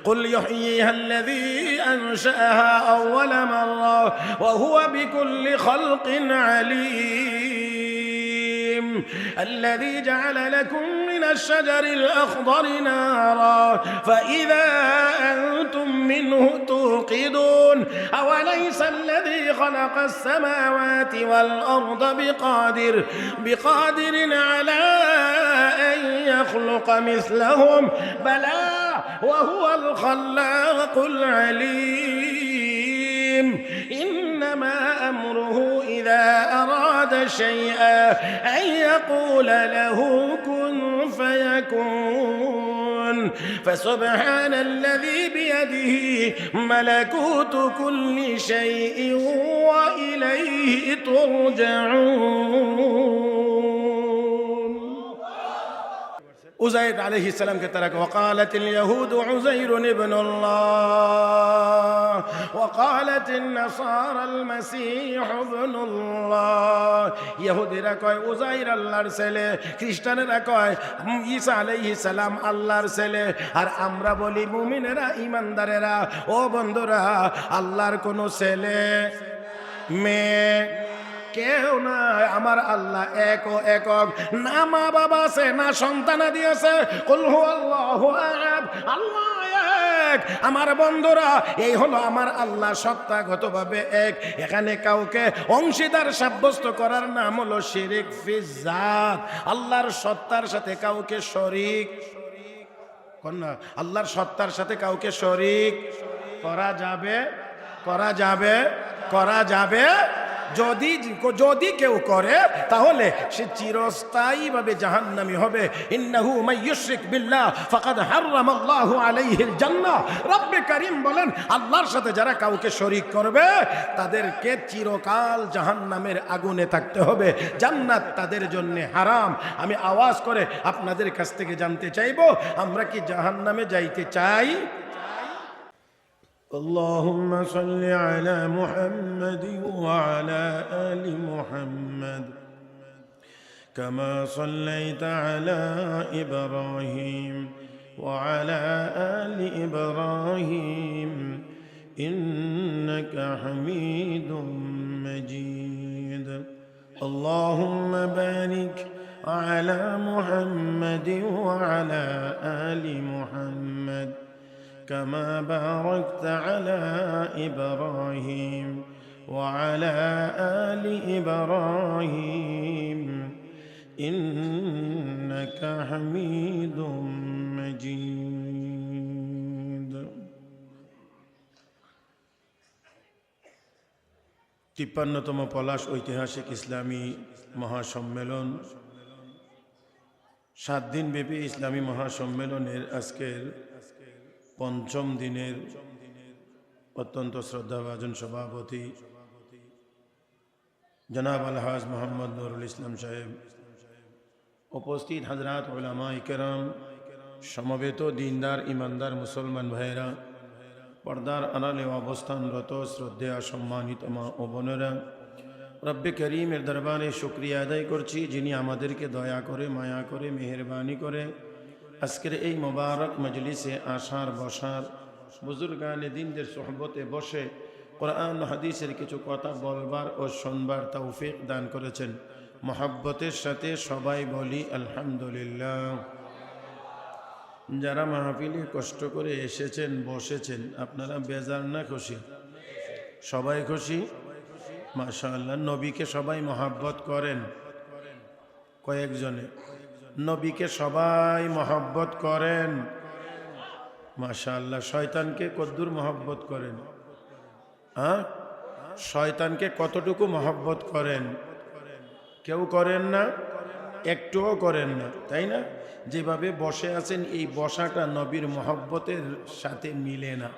قل يحييها الذي أنشأها أول مرة وهو بكل خلق عليم الذي جعل لكم من الشجر الأخضر نارا فإذا أنتم منه توقدون أوليس الذي خلق السماوات والأرض بقادر على أن يخلق مثلهم بلى وهو الخلاق العليم إنما أمره إذا أراد شيئا أن يقول له كن فيكون فسبحان الذي بيده ملكوت كل شيء وإليه ترجعون उज़ैर अलैहिस्सलाम के तरह वक़ालत यहूद उज़ैर इब्न अल्लाह वक़ालत नसारा मसीह इब्न अल्लाह यहूदीরা কয় উযাইর আল্লাহর ছেলে খ্রিস্টানেরা কয় ঈসা আলাইহিস সালাম আল্লাহর ছেলে আর আমরা বলি মুমিনেরা ঈমানদারেরা ও বন্ধুরা আল্লাহর কোনো ছেলে মেয়ে কেউ নাই আমার আল্লাহ এক ও একক না মা বাবা আছে না সন্তানাদি আছে কুল হুয়াল্লাহু আহাদ আল্লাহ এক আমার বন্ধুরা এই হলো আমার আল্লাহ সত্তাগতভাবে এক এখানে কাউকে অংশীদার সাব্যস্ত করার নাম হলো শিরক ফি জাত আল্লাহর সত্তার সাথে কাউকে শরীক কোননা আল্লাহর সত্তার সাথে কাউকে শরীক করা যাবে যদি কেউ করে তাহলে সে চিরস্থায়ীভাবে জাহান্নামী হবে ইন্নাহু মাইয়ুশরিক বিল্লাহ ফাকাদ হারামাল্লাহু আলাইহিল জান্নাহ রব্বে কারীম বলেন আল্লাহর সাথে যারা কাউকে শরীক করবে তাদেরকে চিরকাল জাহান্নামের আগুনে থাকতে হবে জান্নাত তাদের জন্য হারাম আমি আওয়াজ করে আপনাদের কাছ থেকে জানতে চাইবো আমরা কি জাহান্নামে যাইতে চাই اللهم صل على محمد وعلى آل محمد كما صليت على إبراهيم وعلى آل إبراهيم إنك حميد مجيد اللهم بارك على محمد وعلى آل محمد كما باركت على إبراهيم وعلى آل إبراهيم إنك حميد مجيد 53তম পলাশ ঐতিহাসিক ইসলামী মহাসম্মেলন 7 দিন ব্যাপী ইসলামী মহাসম্মেলনের আজকের পঞ্চম দিনের অত্যন্ত শ্রদ্ধাভাজন সভাপতি জনাব আলহাজ মোহাম্মদ নুরুল ইসলাম সাহেব উপস্থিত হযরত উলামায়ে কেরাম সমবেত দিনদার ইমানদার মুসলমান ভাইরা পর্দার আড়ালে অবস্থানরত শ্রদ্ধেয় সম্মানিত মা ও বোনেরা রব্বে করিমের দরবারে শুকরিয়া আদায় করছি যিনি আমাদেরকে দয়া করে মায়া করে মেহেরবানি করে আজকের এই মোবারক মজলিসে আসার বসার বুজুর্গানে দিনদের সোহবতে বসে কোরআন হাদিসের কিছু কথা বলবার ও শুনবার তৌফিক দান করেছেন মহব্বতের সাথে সবাই বলি আলহামদুলিল্লাহ যারা মাহফিলে কষ্ট করে এসেছেন বসেছেন আপনারা বেজার না খুশি সবাই খুশি মাশাআল্লাহ নবীকে সবাই মহব্বত করেন কয়েকজনে নবীকে সবাই মহব্বত করেন মাশাআল্লাহ শয়তানকে কদ্দুর মহব্বত করেন শয়তানকে কতটুকু মহব্বত করেন কেউ করেন না একটুও করেন না তাই না যেভাবে বসে আছেন এই বসাটা নবীর মহব্বতের সাথে মিলে না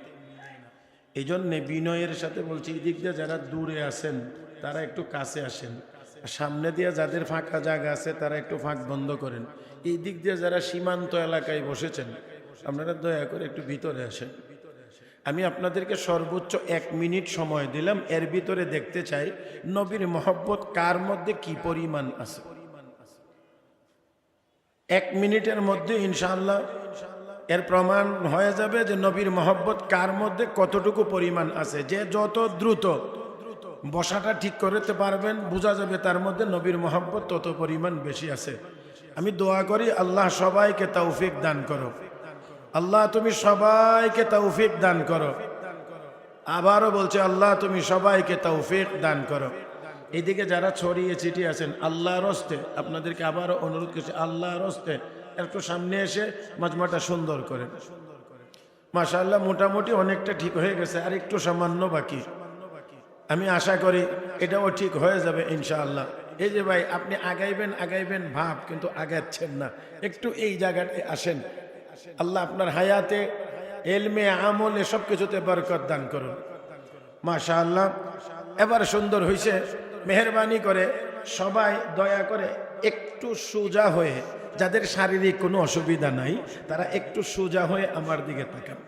এই জন্যে বিনয়ের সাথে বলছি এই দিক দিয়ে যারা দূরে আছেন তারা একটু কাছে আসেন সামনে দিয়ে যাদের ফাঁকা জায়গা আছে তারা একটু ফাঁক বন্ধ করেন এই দিক দিয়ে যারা সীমান্ত এলাকায় বসেছেন আপনারা দয়া করে একটু ভিতরে আসেন আমি আপনাদেরকে সর্বোচ্চ 1 মিনিট সময় দিলাম এর ভিতরে দেখতে চাই নবীর মহব্বত কার মধ্যে কি পরিমাণ আছে 1 মিনিটের মধ্যে ইনশাআল্লাহ এর প্রমাণ হয়ে যাবে যে নবীর মহব্বত কার মধ্যে কতটুকু পরিমাণ আছে। যে যত দ্রুত বসাটা ঠিক করতে পারবেন, বোঝা যাবে তার মধ্যে নবীর মহব্বত তত পরিমাণ বেশি আছে। আমি দোয়া করি আল্লাহ সবাইকে তৌফিক দান করো। আল্লাহ তুমি সবাইকে তৌফিক দান করো। আবারও বলছে আল্লাহ তুমি সবাইকে তৌফিক দান করো। এইদিকে যারা ছড়িয়ে ছিটিয়ে আছেন, আল্লাহর হস্তে আপনাদেরকে আবারও অনুরোধ করছি, আল্লাহর হস্তে একটু সামনে এসে মাজমাটা সুন্দর করে। মাশাআল্লাহ মোটামুটি অনেকটা ঠিক হয়ে গেছে, আর একটু সামান্য বাকি। আমি আশা করি এটাও ঠিক হয়ে যাবে ইনশাআল্লাহ। এই যে ভাই আপনি আগাইবেন আগাইবেন ভাব, কিন্তু আগাচ্ছেন না, একটু এই জায়গাটায় আসেন। আল্লাহ আপনার হায়াতে, এলমে, আমলে সব কিছুতে বরকত দান করুন। মাশাআল্লাহ এবার সুন্দর হয়েছে। মেহেরবানি করে সবাই দয়া করে একটু সোজা হয়ে, যাদের শারীরিক কোনো অসুবিধা নাই তারা একটু সোজা হয়ে আমার দিকে তাকান।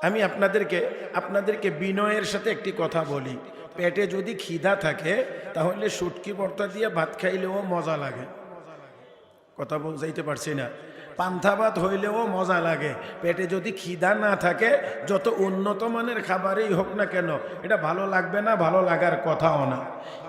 আমি আপনাদেরকে বিনয়ের সাথে একটি কথা বলি, পেটে যদি খিদা থাকে তাহলে শুটকি ভর্তা দিয়ে ভাত খাইলেও মজা লাগে। কথা বুঝাইতে পারছি না? পান্থা ভাত হইলেও মজা লাগে। পেটে যদি খিদা না থাকে যত উন্নত মানের খাবারই হোক না কেন এটা ভালো লাগবে না, ভালো লাগার কথাও না।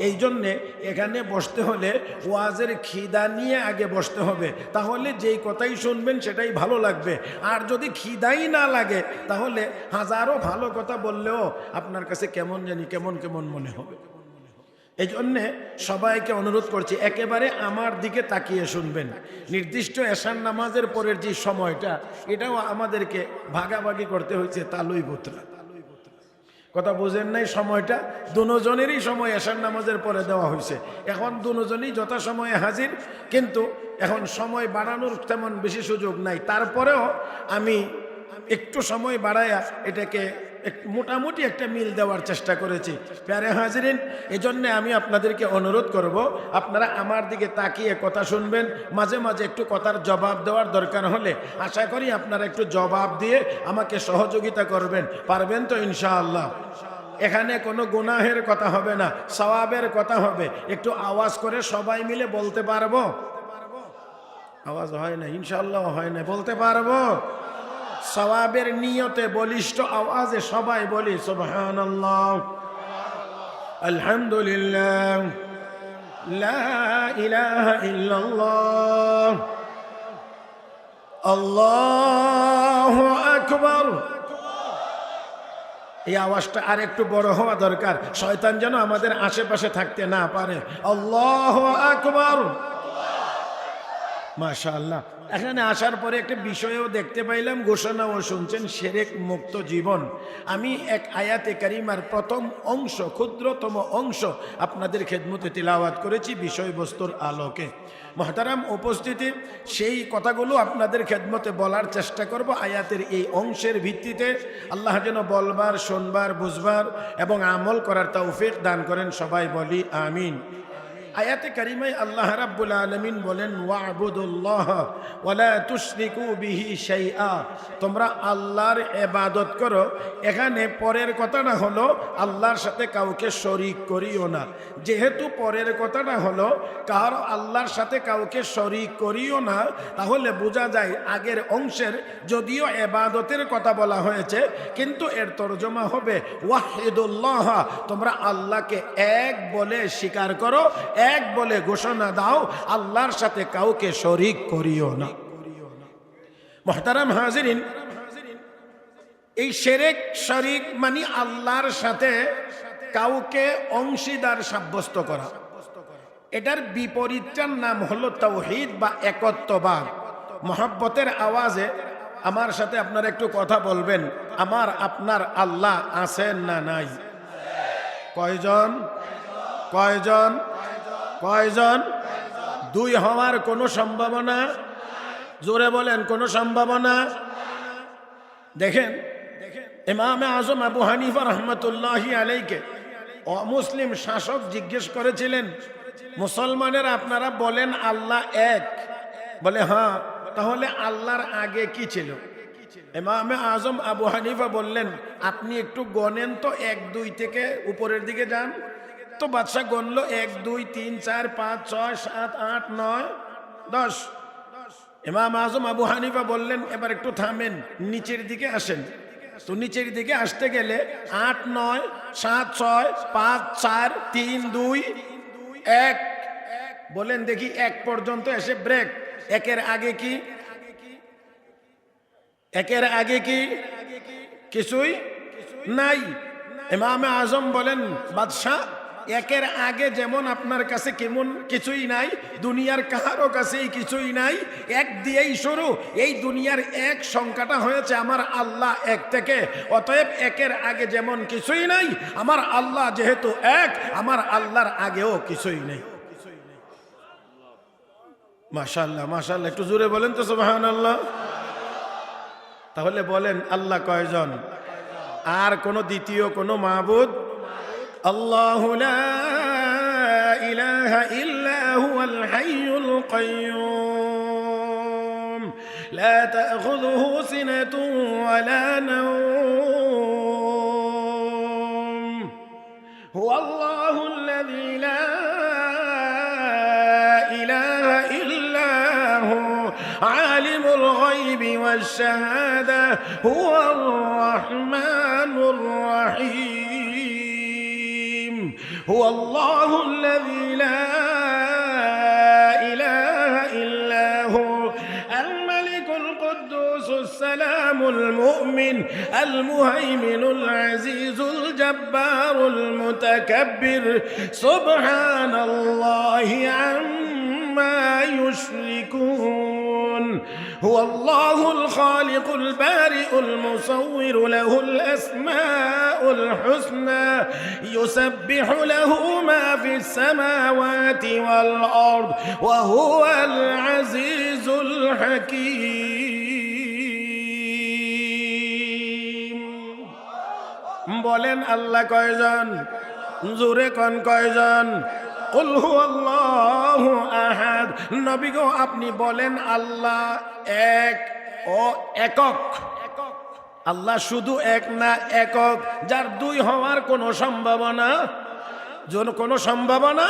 এই জন্যে এখানে বসতে হলে ওয়াজের খিদা নিয়ে আগে বসতে হবে, তাহলে যেই কথাই শুনবেন সেটাই ভালো লাগবে। আর যদি খিদাই না লাগে তাহলে হাজারো ভালো কথা বললেও আপনার কাছে কেমন জানি কেমন কেমন মনে হবে। এই জন্যে সবাইকে অনুরোধ করছি একেবারে আমার দিকে তাকিয়ে শুনবেন। নির্দিষ্ট এশার নামাজের পরের যে সময়টা, এটাও আমাদেরকে ভাগাভাগি করতে হয়েছে তালুই পুত্রা। কথা বুঝেন নাই? সময়টা দুজনেরই সময় এশার নামাজের পরে দেওয়া হয়েছে। এখন দুজনই যথাসময়ে হাজির, কিন্তু এখন সময় বাড়ানোর তেমন বেশি সুযোগ নাই। তারপরেও আমি একটু সময় বাড়াইয়া এটাকে মোটামুটি একটা মিল দেওয়ার চেষ্টা করেছি। প্যারে হাজিরিন, এজন্য আমি আপনাদেরকে অনুরোধ করব আপনারা আমার দিকে তাকিয়ে কথা শুনবেন। মাঝে মাঝে একটু কথার জবাব দেওয়ার দরকার হলে আশা করি আপনারা একটু জবাব দিয়ে আমাকে সহযোগিতা করবেন। পারবেন তো ইনশাআল্লাহ? এখানে কোনো গুনাহের কথা হবে না, সওয়াবের কথা হবে। একটু আওয়াজ করে সবাই মিলে বলতে পারবো? আওয়াজ হয় না, ইনশাআল্লাহ হয় না, বলতে পারবো? সওয়াবের নিয়তে বলিষ্ঠ আওয়াজে সবাই বলি সুবহানাল্লাহ, আলহামদুলিল্লাহ, লা ইলাহা ইল্লাল্লাহ, আল্লাহু আকবার। এই আওয়াজটা আর একটু বড় হওয়া দরকার, শয়তান যেন আমাদের আশেপাশে থাকতে না পারে। আল্লাহু আকবার। মাশাআল্লাহ। এখানে আসার পরে একটা বিষয়ও দেখতে পাইলাম, ঘোষণাও শুনছেন, শিরক মুক্ত জীবন। আমি এক আয়াতে কারিমার প্রথম অংশ, ক্ষুদ্রতম অংশ আপনাদের খেদমতে তিলাওয়াত করেছি বিষয়বস্তুর আলোকে। মহতারাম উপস্থিতি, সেই কথাগুলো আপনাদের খেদমতে বলার চেষ্টা করব আয়াতের এই অংশের ভিত্তিতে। আল্লাহ যেন বলবার, শুনবার, বুঝবার এবং আমল করার তৌফিক দান করেন। সবাই বলি আমিন। আয়াতে কারিমায় আল্লাহ রাব্বুল আলামিন বলেন, ওয়া'বুদুল্লাহ ওয়া লা তুশরিকু বিহি শাইআ, তোমরা আল্লাহর ইবাদত করো। এখানে পরের কথাটা হলো আল্লাহর সাথে কাউকে শরীক করিও না। যেহেতু পরের কথাটা হলো কারো আল্লাহর সাথে কাউকে শরীক করিও না, তাহলে বোঝা যায় আগের অংশের যদিও ইবাদতের কথা বলা হয়েছে, কিন্তু এর তরজমা হবে ওয়াহিদুল্লাহ, তোমরা আল্লাহকে এক বলে স্বীকার করো, এক বলে ঘোষণা দাও, আল্লাহর সাথে কাউকে শরীক করিও না। মুহতারাম হাজিরিন, এই শিরক শরীক মানে আল্লাহর সাথে কাউকে অংশীদার সাব্যস্ত করা। এটার বিপরীতটার নাম হলো তাওহীদ বা একত্ববাদ। মহব্বতের আওয়াজে আমার সাথে আপনারা একটু কথা বলবেন, আমার আপনার আল্লাহ আছেন না নাই? কয়জন? কয়জন? কয়জন? দুই হওয়ার কোনো সম্ভাবনা? জোরে বলেন, কোনো সম্ভাবনা? দেখেন, ইমামে আজম আবু হানিফা রহমতুল্লাহি আলাইকে অমুসলিম শাসক জিজ্ঞেস করেছিলেন, মুসলমানের আপনারা বলেন আল্লাহ এক, বলে হ্যাঁ, তাহলে আল্লাহর আগে কি ছিল? ইমামে আজম আবু হানিফা বললেন, আপনি একটু গণেন তো, 1 2 থেকে উপরের দিকে যান। তো বাদশা গণলো 1 2 3 4 5 6 7 8 9 10। ইমাম আজম আবু হানিফা বললেন, এবার একটু থামেন, নিচের দিকে আসেন। তো নিচের দিকে আসতে গেলে 8, 9, 7, 6, 5, 4, 3, 2, 1 বলেন দেখি, 1 পর্যন্ত এসে ব্রেক। একের আগে কি? একের আগে কি? কিছুই নাই। ইমাম আজম বলেন, বাদশাহ, একের আগে যেমন আপনার কাছে কেমন কিছুই নাই, দুনিয়ার কারো কাছেই কিছুই নাই, 1 দিয়েই শুরু। এই দুনিয়ার 1 সংখ্যাটা হয়েছে আমার আল্লাহ 1 থেকে, অতএব একের আগে যেমন কিছুই নাই, আমার আল্লাহ যেহেতু 1, আমার আল্লাহর আগেও কিছুই নেই। মাশাআল্লাহ, মাশাআল্লাহ, একটু জোরে বলেন তো সুবহানাল্লাহ। তাহলে বলেন, আল্লাহ কয়জন? আর কোন দ্বিতীয় কোন মাবুদ? আল্লাহু লা ইলাহা ইল্লা হুয়াল হাইয়ুল কাইয়্যুম লা তাখুযুহু সিনাতুন ওয়া লা নাওম হুয়াল্লাহু আল্লাযী লা ইলাহা ইল্লা হু আলিমুল গায়বি ওয়াশ শাহাদা হুয়ার রাহমানুর রাহিম হুয়াল্লাহু আল্লাযী লা ইলাহা ইল্লা হু আল মালিকুল কুদ্দুসুস সালামুল মুমিন আল মুহাইমিনুল আজিজুল জব্বারুল মুতাকাব্বির সুবহানাল্লাহি আম্মা يشركون هو الله الخالق البارئ المصور له الأسماء الحسنى يسبح له ما في السماوات والأرض وهو العزيز الحكيم বলেন আল্লাহ কয়জন? জোরে কোন কয়জন? কুল হুয়াল্লাহু আহাদ। নবী গো, আপনি বলেন আল্লাহ এক ও একক। আল্লাহ শুধু এক না, একক, যার 2 হওয়ার কোনো সম্ভাবনা, কোনো সম্ভাবনা।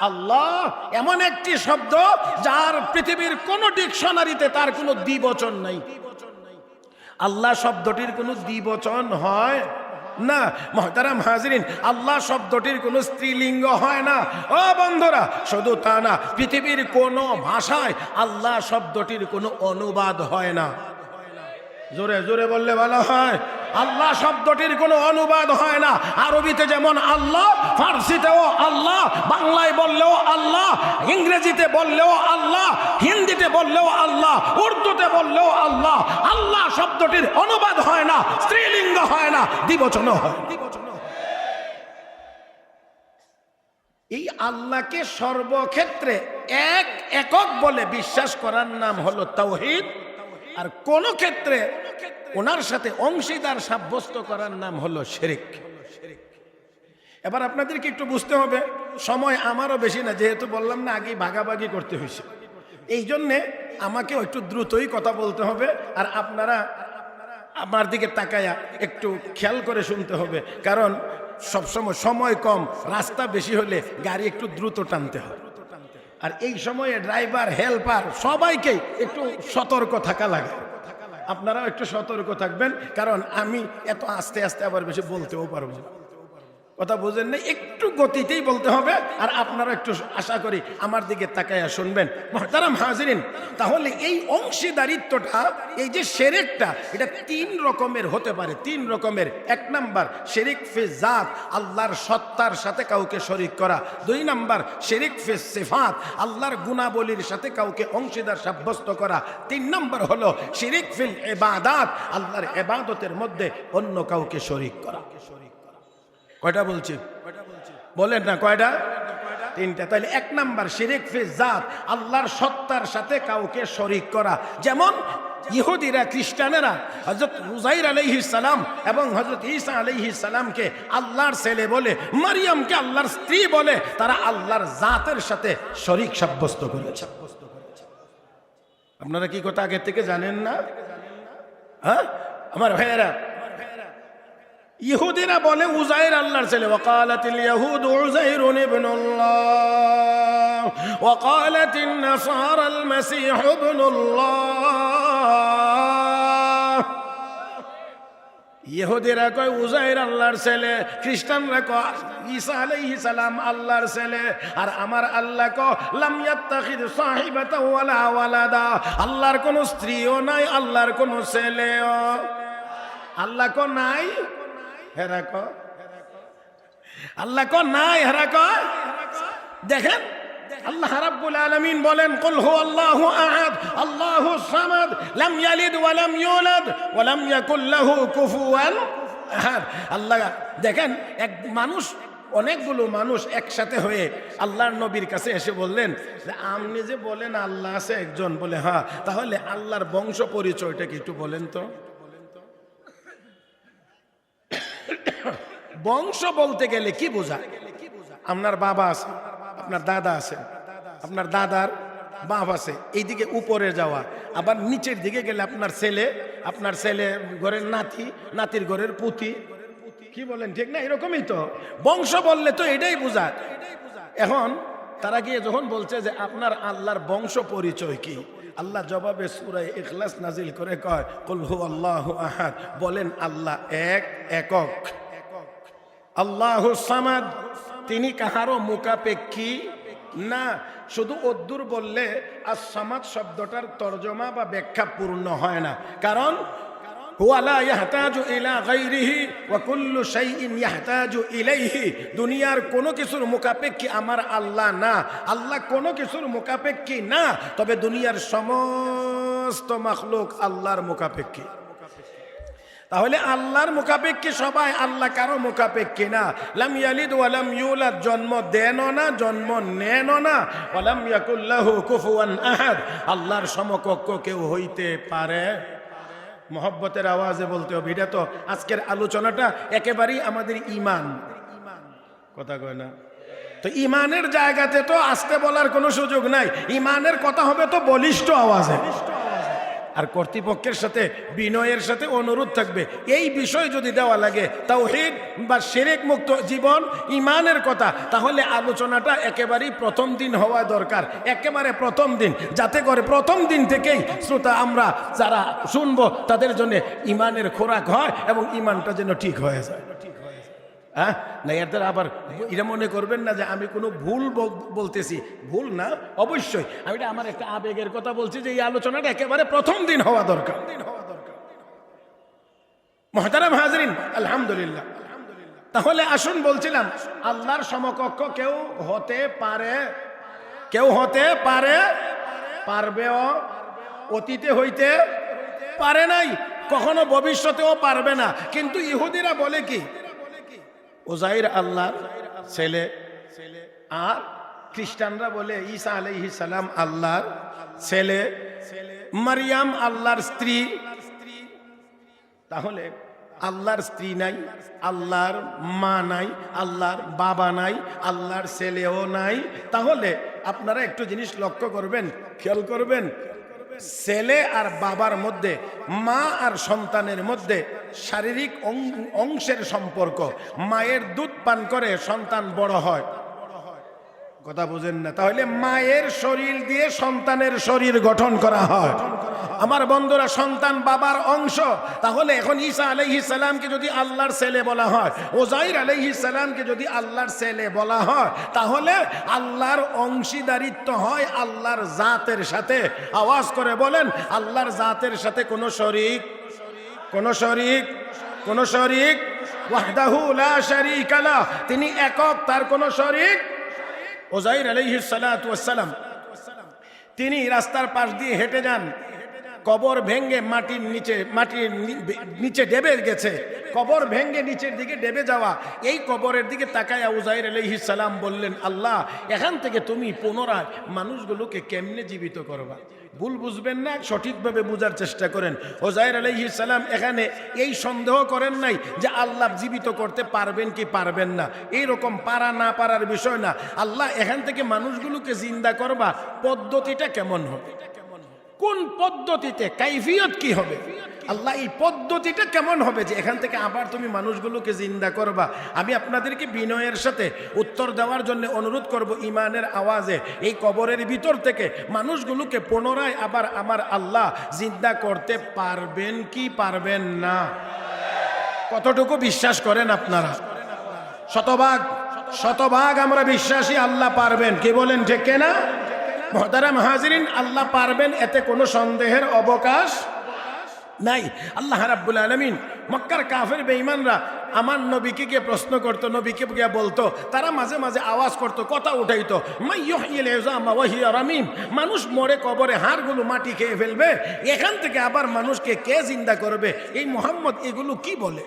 আল্লাহ এমন একটি শব্দ যার পৃথিবীর কোন ডিকশনারিতে তার কোনো দ্বিবচন নাই। আল্লাহ শব্দটির কোনো দ্বিবচন হয় না। মুহতারাম হাজিরিন, আল্লাহ শব্দটির কোনো স্ত্রীলিঙ্গ হয় না। ও বন্ধুরা, শুধু তা না, পৃথিবীর কোনো ভাষায় আল্লাহ শব্দটির কোনো অনুবাদ হয় না। জোরে জোরে বললে ভালো হয়। আল্লাহ শব্দটির কোনো অনুবাদ হয় না। আরবিতে যেমন আল্লাহ, ফার্সিতেও আল্লাহ, বাংলায় বললেও আল্লাহ, ইংরেজিতে বললেও আল্লাহ, হিন্দিতে বললেও আল্লাহ, উর্দুতে বললেও আল্লাহ। আল্লাহ শব্দটির অনুবাদ হয় না, স্ত্রীলিঙ্গ হয় না, দ্বিবচনও হয়। এই আল্লাহকে সর্বক্ষেত্রে এক, একক বলে বিশ্বাস করার নাম হলো তাওহীদ। আর কোন ক্ষেত্রে ওনার সাথে অংশীদার সাব্যস্ত করার নাম হলো শিরক। এবার আপনাদেরকে একটু বুঝতে হবে, সময় আমারও বেশি না, যেহেতু বললাম না আগেই ভাগাভাগি করতে হয়েছে, এই জন্যে আমাকে একটু দ্রুতই কথা বলতে হবে। আর আপনারা আমার দিকে তাকায়া একটু খেয়াল করে শুনতে হবে, কারণ সবসময় সময় কম, রাস্তা বেশি হলে গাড়ি একটু দ্রুত টানতে হয়। আর এই সময়ে ড্রাইভার, হেল্পার সবাইকে একটু সতর্ক থাকা লাগে। আপনারাও একটু সতর্ক থাকবেন, কারণ আমি এত আস্তে আস্তে আবার বেশি বলতেও পারবো না। কথা বুঝেন না? একটু গতিতেই বলতে হবে। আর আপনারা একটু আশা করি আমার দিকে তাকায়া শুনবেন। মুহতারাম হাজিরিন, তাহলে এই অংশীদারিত্বটা, এই যে শিরকটা, এটা 3 রকমের হতে পারে। 3 রকমের। 1 নাম্বার শিরক ফি জাত, আল্লাহর সত্তার সাথে কাউকে শরীক করা। 2 নাম্বার শিরক ফি সিফাত, আল্লাহর গুণাবলীর সাথে কাউকে অংশীদার সাব্যস্ত করা। 3 নাম্বার হলো শিরক ফিল ইবাদাত, আল্লাহর ইবাদতের মধ্যে অন্য কাউকে শরীক করা। কয়টা বলছি? বলেন না কয়টা? 3টা। তাহলে 1 নাম্বার শিরক ফি জাত, আল্লাহর সত্তার সাথে কাউকে শরীক করা। যেমন ইহুদিরা, খ্রিস্টানেরা হযরত উযাইর আলাইহিস সালাম এবং হযরত ঈসা আলাইহিস সালামকে আল্লাহর ছেলে বলে, মারিয়ামকে আল্লাহর স্ত্রী বলে, তারা আল্লাহর জাতের সাথে শরীক সাব্যস্ত করেছে। আপনারা কি কথা আগে থেকে জানেন না? হ্যাঁ আমার ভাইয়েরা, ইহুদিরা বলে উযাইর আল্লাহর ছেলে। ওয়াকালাতিল ইয়াহুদু উযাইরুন ইবনুল্লাহ وقالت النصارى المسيح ابن الله ইহুদিরা কয় উজাইর আল্লাহর ছেলে, খ্রিস্টানরা কয় ঈসা আলাইহিস সালাম আল্লাহর ছেলে, আর আমার আল্লাহ কয় লাম ইয়াত্তাখিদ সাহিবাতাও ওয়ালা ওয়ালাদা, আল্লাহর কোনো স্ত্রীও নাই, আল্লাহর কোনো ছেলেও। আল্লাহ কো নাই, হেরা কয় আল্লাহ কো নাই, হেরা কয়। দেখেন আল্লাহ রাব্বুল আলামিন বলেন কুল হুয়াল্লাহু আহাদ আল্লাহুস সামাদ লাম ইয়ালিদ ওয়া লাম ইউলাদ ওয়া লাম ইয়াকুল লাহু কুফুয়ান আহাদ। আল্লাহ দেখেন, এক মানুষ, অনেকগুলো মানুষ একসাথে হয়ে আল্লাহর নবীর কাছে এসে বললেন যে আপনি যে বলেন আল্লাহ আছে একজন, বলে হ্যাঁ, তাহলে আল্লাহর বংশ পরিচয়টা কি একটু বলেন তো। বংশ বলতে গেলে কি বোঝায়? আপনার বাবা আছে, আপনার দাদা আছে, আপনার দাদার বাপ আছে, এইদিকে উপরে যাওয়া, আবার নিচের দিকে গেলে আপনার ছেলে, আপনার ছেলে ঘরের নাতি, নাতির ঘরের পুতি, কি বলেন ঠিক না? এরকমই তো বংশ বললে তো এটাই বোঝায়। এখন তারা গিয়ে যখন বলছে যে আপনার আল্লাহর বংশ পরিচয় কি, আল্লাহ জবাবে সূরা ইখলাস নাজিল করে কয় কুল হুয়াল্লাহু আহাদ, বলেন আল্লাহ এক, একক। আল্লাহুস সামাদ, তিনি কাহারও মুখাপেক্ষী না। শুধু অদ্দুর বললে as-সামাদ শব্দটার তরজমা বা ব্যাখ্যা পূর্ণ হয় না, কারণ হুয়া লা ইয়াহতাজু ইলা গায়রিহি ওয়া কুল্লু শাইইন ইয়াহতাজু ইলাইহি। দুনিয়ার কোনো কিছুর মুখাপেক্ষী আমার আল্লাহ না, আল্লাহ কোনো কিছুর মুখাপেক্ষী না, তবে দুনিয়ার সমস্ত মাখলুক আল্লাহর মুখাপেক্ষী। তাহলে আল্লাহর মুখাপেক্ষী সবাই, আল্লাহ কারো মুখাপেক্ষী না। লাম ইয়ালিদ ওয়া লাম ইউলাদ, জন্ম দেনও না, জন্ম নেনও না। ওয়া লাম ইয়াকুল লাহু কুফুয়ান আহাদ, আল্লাহর সমকক্ষ কেউ হইতে পারে। মহব্বতের আওয়াজে বলতে হবে, এটা তো আজকের আলোচনাটা একেবারেই আমাদের ঈমান, কথা কয় না তো। ঈমানের জায়গাতে তো আস্তে বলার কোনো সুযোগ নাই, ঈমানের কথা হবে তো বলিষ্ঠ আওয়াজে। আর কর্তৃপক্ষের সাথে বিনয়ের সাথে অনুরোধ থাকবে, এই বিষয় যদি দেওয়া লাগে তাওহীদ বা শিরক মুক্ত জীবন, ঈমানের কথা, তাহলে আলোচনাটা একেবারেই প্রথম দিন হওয়া দরকার, একেবারে প্রথম দিন, যাতে করে প্রথম দিন থেকেই শ্রোতা আমরা যারা শুনবো তাদের জন্য ঈমানের খোরাক হয় এবং ঈমানটা যেন ঠিক হয়ে যায়। হ্যাঁ না, এদের আবার এটা মনে করবেন না যে আমি কোনো ভুল বলতেছি, ভুল না, অবশ্যই আমি এটা আমার একটা আবেগের কথা বলছি যে এই আলোচনাটা একেবারে প্রথম দিন হওয়া দরকার। মুহতারাম হাজরিন, আলহামদুলিল্লাহ। তাহলে আসুন, বলছিলাম আল্লাহর সমকক্ষ কেউ হতে পারে, কেউ হতে পারে, পারবেও, অতীতে হইতে পারে নাই, কখনো ভবিষ্যতেও পারবে না। কিন্তু ইহুদিরা বলে কি উজাইর আল্লাহর ছেলে, আর খ্রিস্টানরা বলে ঈসা আলাইহিস সালাম আল্লাহর ছেলে, মারিয়াম আল্লাহর স্ত্রী। তাহলে আল্লাহর স্ত্রী নাই, আল্লাহর মা নাই, আল্লাহর বাবা নাই, আল্লাহর ছেলেও নাই। তাহলে আপনারা একটু জিনিস লক্ষ্য করবেন, খেয়াল করবেন, ছেলে আর বাবার মধ্যে, মা আর সন্তানের মধ্যে শারীরিক অংশের সম্পর্ক। মায়ের দুধ পান করে সন্তান বড় হয়, কথা বুঝেন না? তাহলে মায়ের শরীর দিয়ে সন্তানের শরীর গঠন করা হয়। আমার বন্ধুরা, সন্তান বাবার অংশ। তাহলে এখন ঈসা আলাইহিস সালামকে যদি আল্লাহর ছেলে বলা হয়, উজাইর আলাইহিস সালামকে যদি আল্লাহর ছেলে বলা হয়, তাহলে আল্লাহর অংশীদারিত্ব হয় আল্লাহর জাতের সাথে। আওয়াজ করে বলেন, আল্লাহর জাতের সাথে কোনো শরীক, কোনো শরীক, কোনো শরীক, ওয়াহদাহু লা শারীকা লাহ, তিনি একক, তার কোনো শরীক। উজাইর আলাইহিস সালাতু ওয়াস সালাম তিনি রাস্তার পাশ দিয়ে হেঁটে যান, কবর ভেঙ্গে মাটির নিচে ডেবে গেছে, কবর ভেঙ্গে নিচের দিকে ডেবে যাওয়া, এই কবরের দিকে তাকায়া উজাইর আলাইহিস সালাম বললেন, আল্লাহ, এখান থেকে তুমি পুনরায় মানুষগুলোকে কেমনে জীবিত করবা? ভুল বুঝবেন না, সঠিকভাবে বোঝার চেষ্টা করেন। উজাইর আলাইহিস সালাম এখানে এই সন্দেহ করেন নাই যে আল্লাহ জীবিত করতে পারবেন কি পারবেন না, এইরকম পারা না পারার বিষয় না। আল্লাহ এখান থেকে মানুষগুলোকে জিন্দা করবা পদ্ধতিটা কেমন হবে, কোন পদ্ধতিতে, কাইফিয়ত কি হবে, আল্লাহ এই পদ্ধতিটা কেমন হবে যে এখান থেকে আবার তুমি মানুষগুলোকে জিন্দা করবা। আমি আপনাদেরকে বিনয়ের সাথে উত্তর দেওয়ার জন্য অনুরোধ করব, ইমানের আওয়াজে এই কবরের ভিতর থেকে মানুষগুলোকে পুনরায় আবার আমার আল্লাহ জিন্দা করতে পারবেন কি পারবেন না? কতটুকু বিশ্বাস করেন আপনারা? শতভাগ আমরা বিশ্বাসী আল্লাহ পারবেন। কি বলেন, ঠিক না? মুহতারাম হাজিরিন, আল্লাহ পারবেন, এতে কোনো সন্দেহের অবকাশ নাই। আল্লাহ রাব্বুল আলামিন, মক্কার কাফের বেঈমানরা আমার নবীকে গিয়ে প্রশ্ন করতো, নবীকে গিয়ে বলতো, তারা মাঝে মাঝে আওয়াজ করতো, কথা উঠাইতো, মাইয়ুহইল ইযামা ওয়া হিয়া রামিম, মানুষ মরে কবরে হাড়গুলো মাটি খেয়ে ফেলবে, এখান থেকে আবার মানুষকে কে জিন্দা করবে? এই মুহাম্মদ এগুলো কি বলে?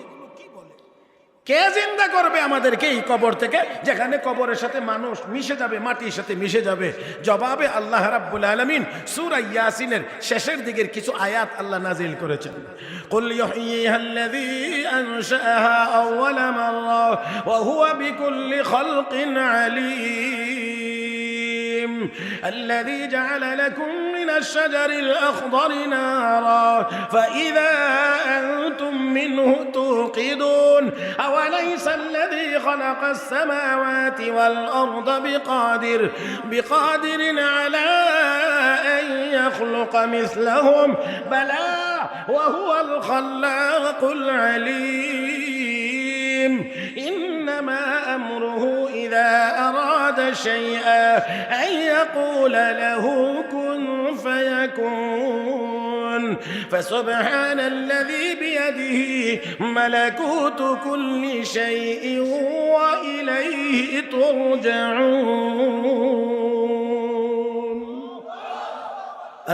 কে জিন্দা করবে আমাদেরকে এই কবর থেকে, যেখানে কবরের সাথে মানুষ মিশে যাবে, মাটির সাথে মিশে যাবে? জবাবে আল্লাহ রাব্বুল আলামিন সূরা ইয়াসিনের শেষের দিকের কিছু আয়াত আল্লাহ নাজিল করেছেন। কুল ইউহইহাল্লাযী আনশাআহা আউওয়ালা মাররা ওয়া হুয়া বিকুল্লি খালকিন আলীম الذي جعل لكم من الشجر الأخضر نارا فإذا أنتم منه توقدون أوليس الذي خلق السماوات والأرض بقادر على أن يخلق مثلهم بلى وهو الخلاق العليم إنما أمره إذا أراد شيئا أن يقول له كن فيكون فسبحان الذي بيده ملكوت كل شيء وإليه ترجعون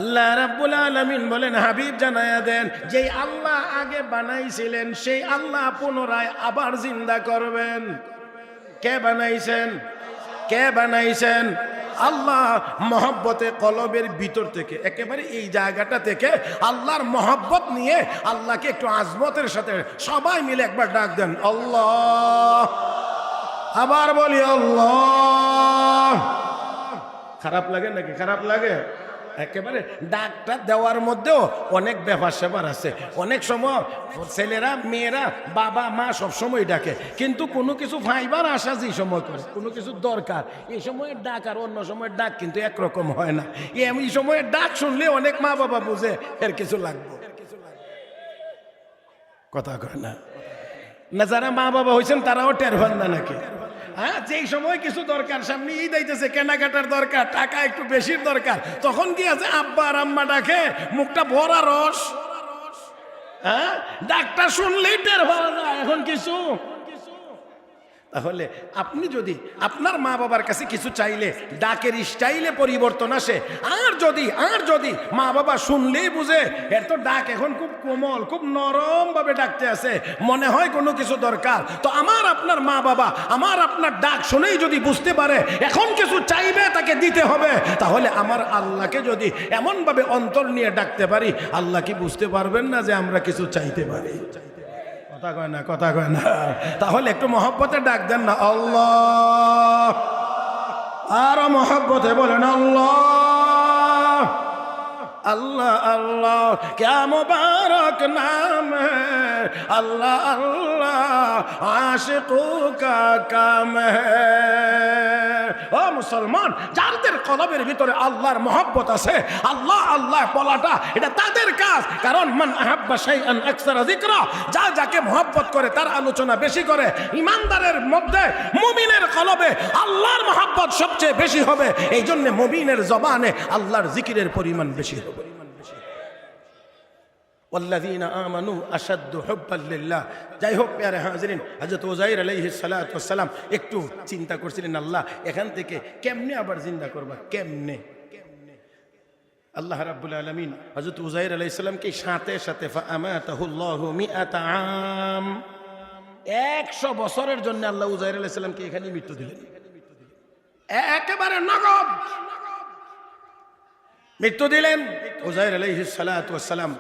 আল্লাহ রাব্বুল আলামিন বলেন, হাবিব জানায়া দেন, যেই আল্লাহ আগে বানাইছিলেন সেই আল্লাহ পুনরায় আবার জিন্দা করবেন। কে বানাইছেন? কে বানাইছেন? আল্লাহ। মহব্বতে কলবের ভিতর থেকে, একেবারে এই জায়গাটা থেকে আল্লাহর মহব্বত নিয়ে আল্লাহকে একটু আজমতের সাথে সবাই মিলে একবার ডাক দেন, আল্লাহ। আবার বলি আল্লাহ। খারাপ লাগে নাকি? খারাপ লাগে? একেবারে ডাকটা দেওয়ার মধ্যেও অনেক ব্যাপার স্যাপার আছে। অনেক সময় ছেলেরা, মেয়েরা, বাবা মা সব সময় ডাকে, কিন্তু কোনো কিছু ফাইবার আসা যে সময় করে, কোনো কিছু দরকার, এই সময়ের ডাক আর অন্য সময়ের ডাক কিন্তু একরকম হয় না। এই সময়ের ডাক শুনলে অনেক মা বাবা বুঝে এর কিছু লাগবে, কথা কয় না? না, যারা মা বাবা হয়েছেন তারাও টের পান না নাকি? হ্যাঁ, যেই সময় কিছু দরকার, সামনে ঈদ আইতেছে, কেনাকাটার দরকার, টাকা একটু বেশির দরকার, তখন কি আছে, আব্বা আর আম্মা ডাকে, মুখটা ভরা রস। হ্যাঁ, ডাকটা শুনলেই টের পাওয়া যায় এখন কিছু। তাহলে আপনি যদি আপনার মা বাবার কাছে কিছু চাইলে ডাকের স্টাইলে পরিবর্তন আসে, আর যদি মা বাবা শুনলেই বুঝে এর তো ডাক এখন খুব কোমল, খুব নরম ভাবে ডাকতে আছে, মনে হয় কোনো কিছু দরকার, তো আমার আপনার মা বাবা আমার আপনার ডাক শুনেই যদি বুঝতে পারে এখন কিছু চাইবে, তাকে দিতে হবে, তাহলে আমার আল্লাহকে যদি এমন ভাবে অন্তর নিয়ে ডাকতে পারি, আল্লাহ কি বুঝতে পারবেন না যে আমরা কিছু চাইতে পারি? কথা কয় না, কথা কয় না। তাহলে একটু মহব্বতে ডাক দেন না, আল্লাহ। আরো মহব্বতে বলেন আল্লাহ। अल्लाह अल्लाह क्या मुबारक नाम है, अल्लाह अल्लाह आशिकों का काम है। ও মুসলমান, যাদের কলবের ভিতরে আল্লাহর মহব্বত আছে, আল্লাহ আল্লাহ বলাটা এটা তাদের কাজ। কারণ মান আহাব্বা শাইআন আকসারা যিকরা, যাকে মহব্বত করে তার আলোচনা বেশি করে। ইমানদারের মধ্যে, মুমিনের কলবে আল্লাহর মহব্বত সবচেয়ে বেশি হবে, এই জন্য মুমিনের জবানে আল্লাহর জিকিরের পরিমাণ বেশি হবে। والذين آمنوا أشد حبا لله। যাই হোক প্যারে হাজিরিন, হযরত উযাইর আলাইহিস সালাতু ওয়াস সালাম একটু চিন্তা করছিলেন, আল্লাহ এখান থেকে কেমনে আবার জিন্দা করবা, কেমনে? আল্লাহ রাব্বুল আলামিন হযরত উযাইর আলাইহিস সালামকে সাথে সাথে ফাআমাতাহুল্লাহু মিআতা আম, 100 বছরের জন্য আল্লাহ উযাইর আলাইহিস সালামকে এখানে মৃত্যু দিলেন, একেবারে নগদ মৃত্যু দিলেন। উযাইর আলাইহিস সালাতু ওয়াস সালাম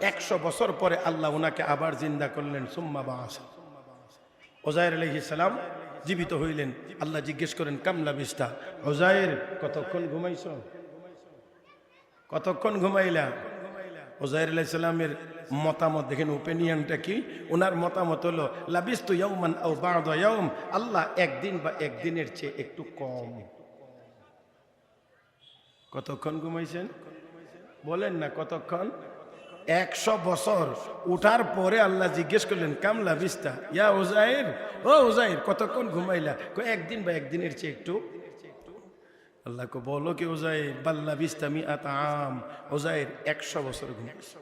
100 বছর পরে আল্লাহ ওনাকে আবার জিন্দা করলেন। সুম্মা বাআসা, উযাইর আলাইহিস সালাম জীবিত হইলেন। আল্লাহ জিজ্ঞেস করেন কাম লাবিস্তা, উযাইর কতক্ষণ ঘুমাইছো? কতক্ষণ ঘুমাইলা? উযাইর আলাইহিস সালামের মতামত দেখেন, ওপিনিয়নটা কি? ওনার মতামত হলো লাবিস্তু ইয়াওমান আও বা'দা ইয়াওম, আল্লাহ একদিন বা একদিনের চেয়ে একটু কম। কতক্ষণ ঘুমাইছেন বলেন না? কতক্ষণ? 100 বছর উঠার পরে আল্লাহ জিজ্ঞেস করলেন কাম লাবিস্তা ইয়া উযাইর, ও উযাইর কতক্ষণ ঘুমাইলা? একদিন বা একদিনের চেয়ে একটু। আল্লাহ কো বলো কি উযাইর, বাল লাবিস্তা মিআত আম, উযাইর 100 বছর ঘুমাইছে।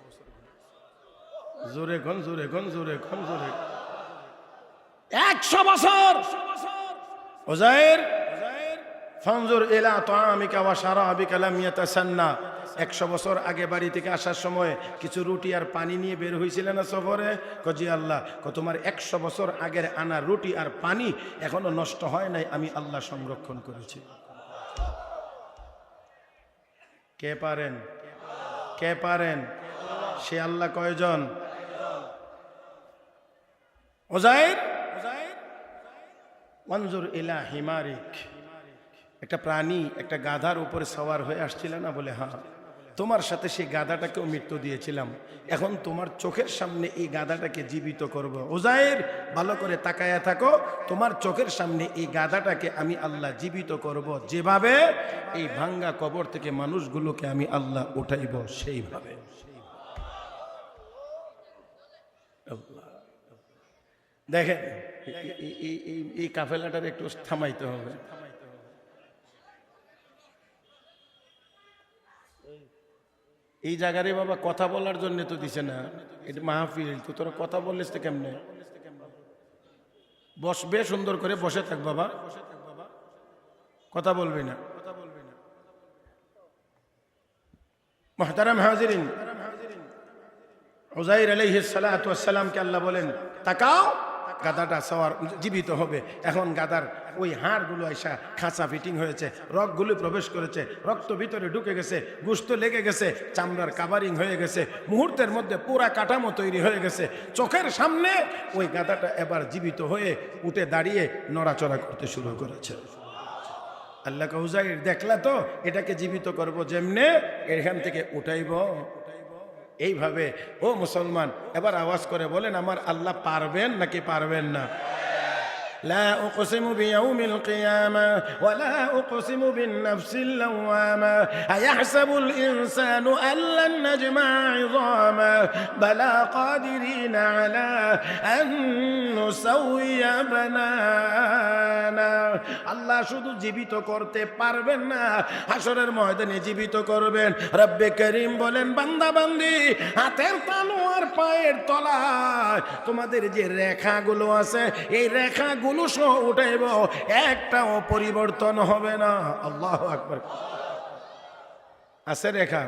জোরে কোন, জোরে কোন, জোরে কোন, জোরে। 100 বছর। উযাইর ফানজুর ইলা তাআমিকা ওয়া শারাবিকা লাম ইয়াতাসান্না। 100 বছর আগে বাড়ি থেকে আসার সময় কিছু রুটি আর পানি নিয়ে বের হয়েছিলেন না সফরে? জি আল্লাহ। তোমার 100 বছর আগের আনা রুটি আর পানি এখনো নষ্ট হয় নাই, আমি আল্লাহ সংরক্ষণ করেছি। কে পারেন? কে পারেন? সে আল্লাহ কয়জন? উযাইর ওয়ানজুর ইলা হিমারিক, একটা প্রাণী একটা গাধার উপরে সওয়ার হয়ে আসছিল না? বলে হ্যাঁ। তোমার সাথে সেই গাধাটাকেও মৃত্যু দিয়েছিলাম, এখন তোমার চোখের সামনে এই গাধাটাকে জীবিত করব। উযাইর ভালো করে তাকায়া থাকো, তোমার চোখের সামনে এই গাধাটাকে আমি আল্লাহ জীবিত করব, যেভাবে এই ভাঙ্গা কবর থেকে মানুষগুলোকে আমি আল্লাহ উঠাইব সেইভাবে। দেখেন এই কাফেলাটার একটু থামাইতে হবে। এই জায়গারে বাবা কথা বলার জন্য তো দিছে না, এটা মাহফিল তো, তোরা কথা বললিস তো কেমনে? বসবে সুন্দর করে, বসে থাক বাবা, কথা বলবি না। মুহতারাম হাজিরিন, উযাইর আলাইহিস সালাতু ওয়াস সালামকে আল্লাহ বলেন তাকাও, গাধাটা সওয়ার জীবিত হবে। এখন গাধার ওই হাড়গুলো এসা খাঁচা ফিটিং হয়েছে, রগগুলো প্রবেশ করেছে, রক্ত ভিতরে ঢুকে গেছে, গোশত লেগে গেছে, চামড়ার কাভারিং হয়ে গেছে, মুহূর্তের মধ্যে পুরা কাঠামো তৈরি হয়ে গেছে। চোখের সামনে ওই গাধাটা এবার জীবিত হয়ে উঠে দাঁড়িয়ে নড়াচড়া করতে শুরু করেছে। আল্লাহ কে উযাইর দেখলা তো, এটাকে জীবিত করব যেমনে, এখান থেকে উঠাইব এইভাবে। ও মুসলমান, এবার আওয়াজ করে বলেন আমার আল্লাহ পারবেন নাকি পারবেন না? لا أقسم بيوم القيامة ولا أقسم بالنفس اللوامة أيحسب الإنسان أن لن نجمع عظامه بلى قادرين على أن نسوي بنانا। আল্লাহ শুধু জীবিত করতে পারবেন না, হাসরের ময়দানে জীবিত করবেন। রব্বে করিম বলেন বান্দা বান্দি, হাতের তালু আর পায়ের তলায় তোমাদের যে রেখাগুলো আছে, এই রেখাগুলো সহ উঠাইব, একটাও পরিবর্তন হবে না। আল্লাহু আকবার। আছে রেখা?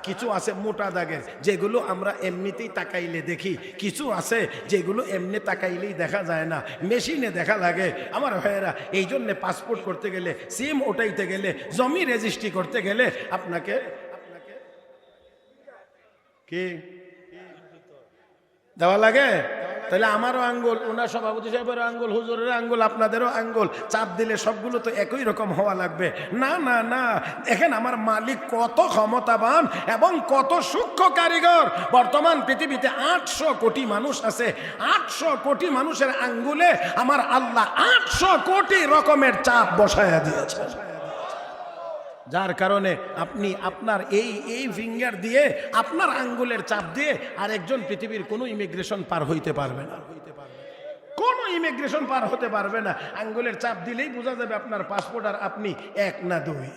কিছু আছে মোটা দাগের, যেগুলো আমরা এমনিতেই তাকাইলে দেখি, কিছু আছে যেগুলো এমনি তাকাইলেই দেখা যায় না, মেশিনে দেখা লাগে। আমার ভাইয়েরা, এই জন্য পাসপোর্ট করতে গেলে, সিম ওঠাইতে গেলে, জমি রেজিস্ট্রি করতে গেলে আপনাকে কি দেওয়া লাগে? তাহলে আমারও আঙ্গুল, ওনার সভাপতি সাহেবেরও আঙ্গুল, হুজুরের আঙ্গুল, আপনাদেরও আঙ্গুল চাপ দিলে সবগুলো তো একই রকম হওয়া লাগবে না? না না, দেখেন আমার মালিক কত ক্ষমতাবান এবং কত সূক্ষ্ম কারিগর। বর্তমান পৃথিবীতে 800 কোটি মানুষ আছে, 800 কোটি মানুষের আঙ্গুলে আমার আল্লাহ 800 কোটি রকমের চাপ বসায়া দিয়েছে, যার কারণে আপনি আপনার এই ফিঙ্গার দিয়ে, আপনার আঙ্গুলের চাপ দিয়ে আরেকজন পৃথিবীর কোনো ইমিগ্রেশন পার হইতে পারবে না, কোনো ইমিগ্রেশন পার হতে পারবে না। আঙ্গুলের চাপ দিলেই বোঝা যাবে আপনার পাসপোর্ট আর আপনি এক না দুই।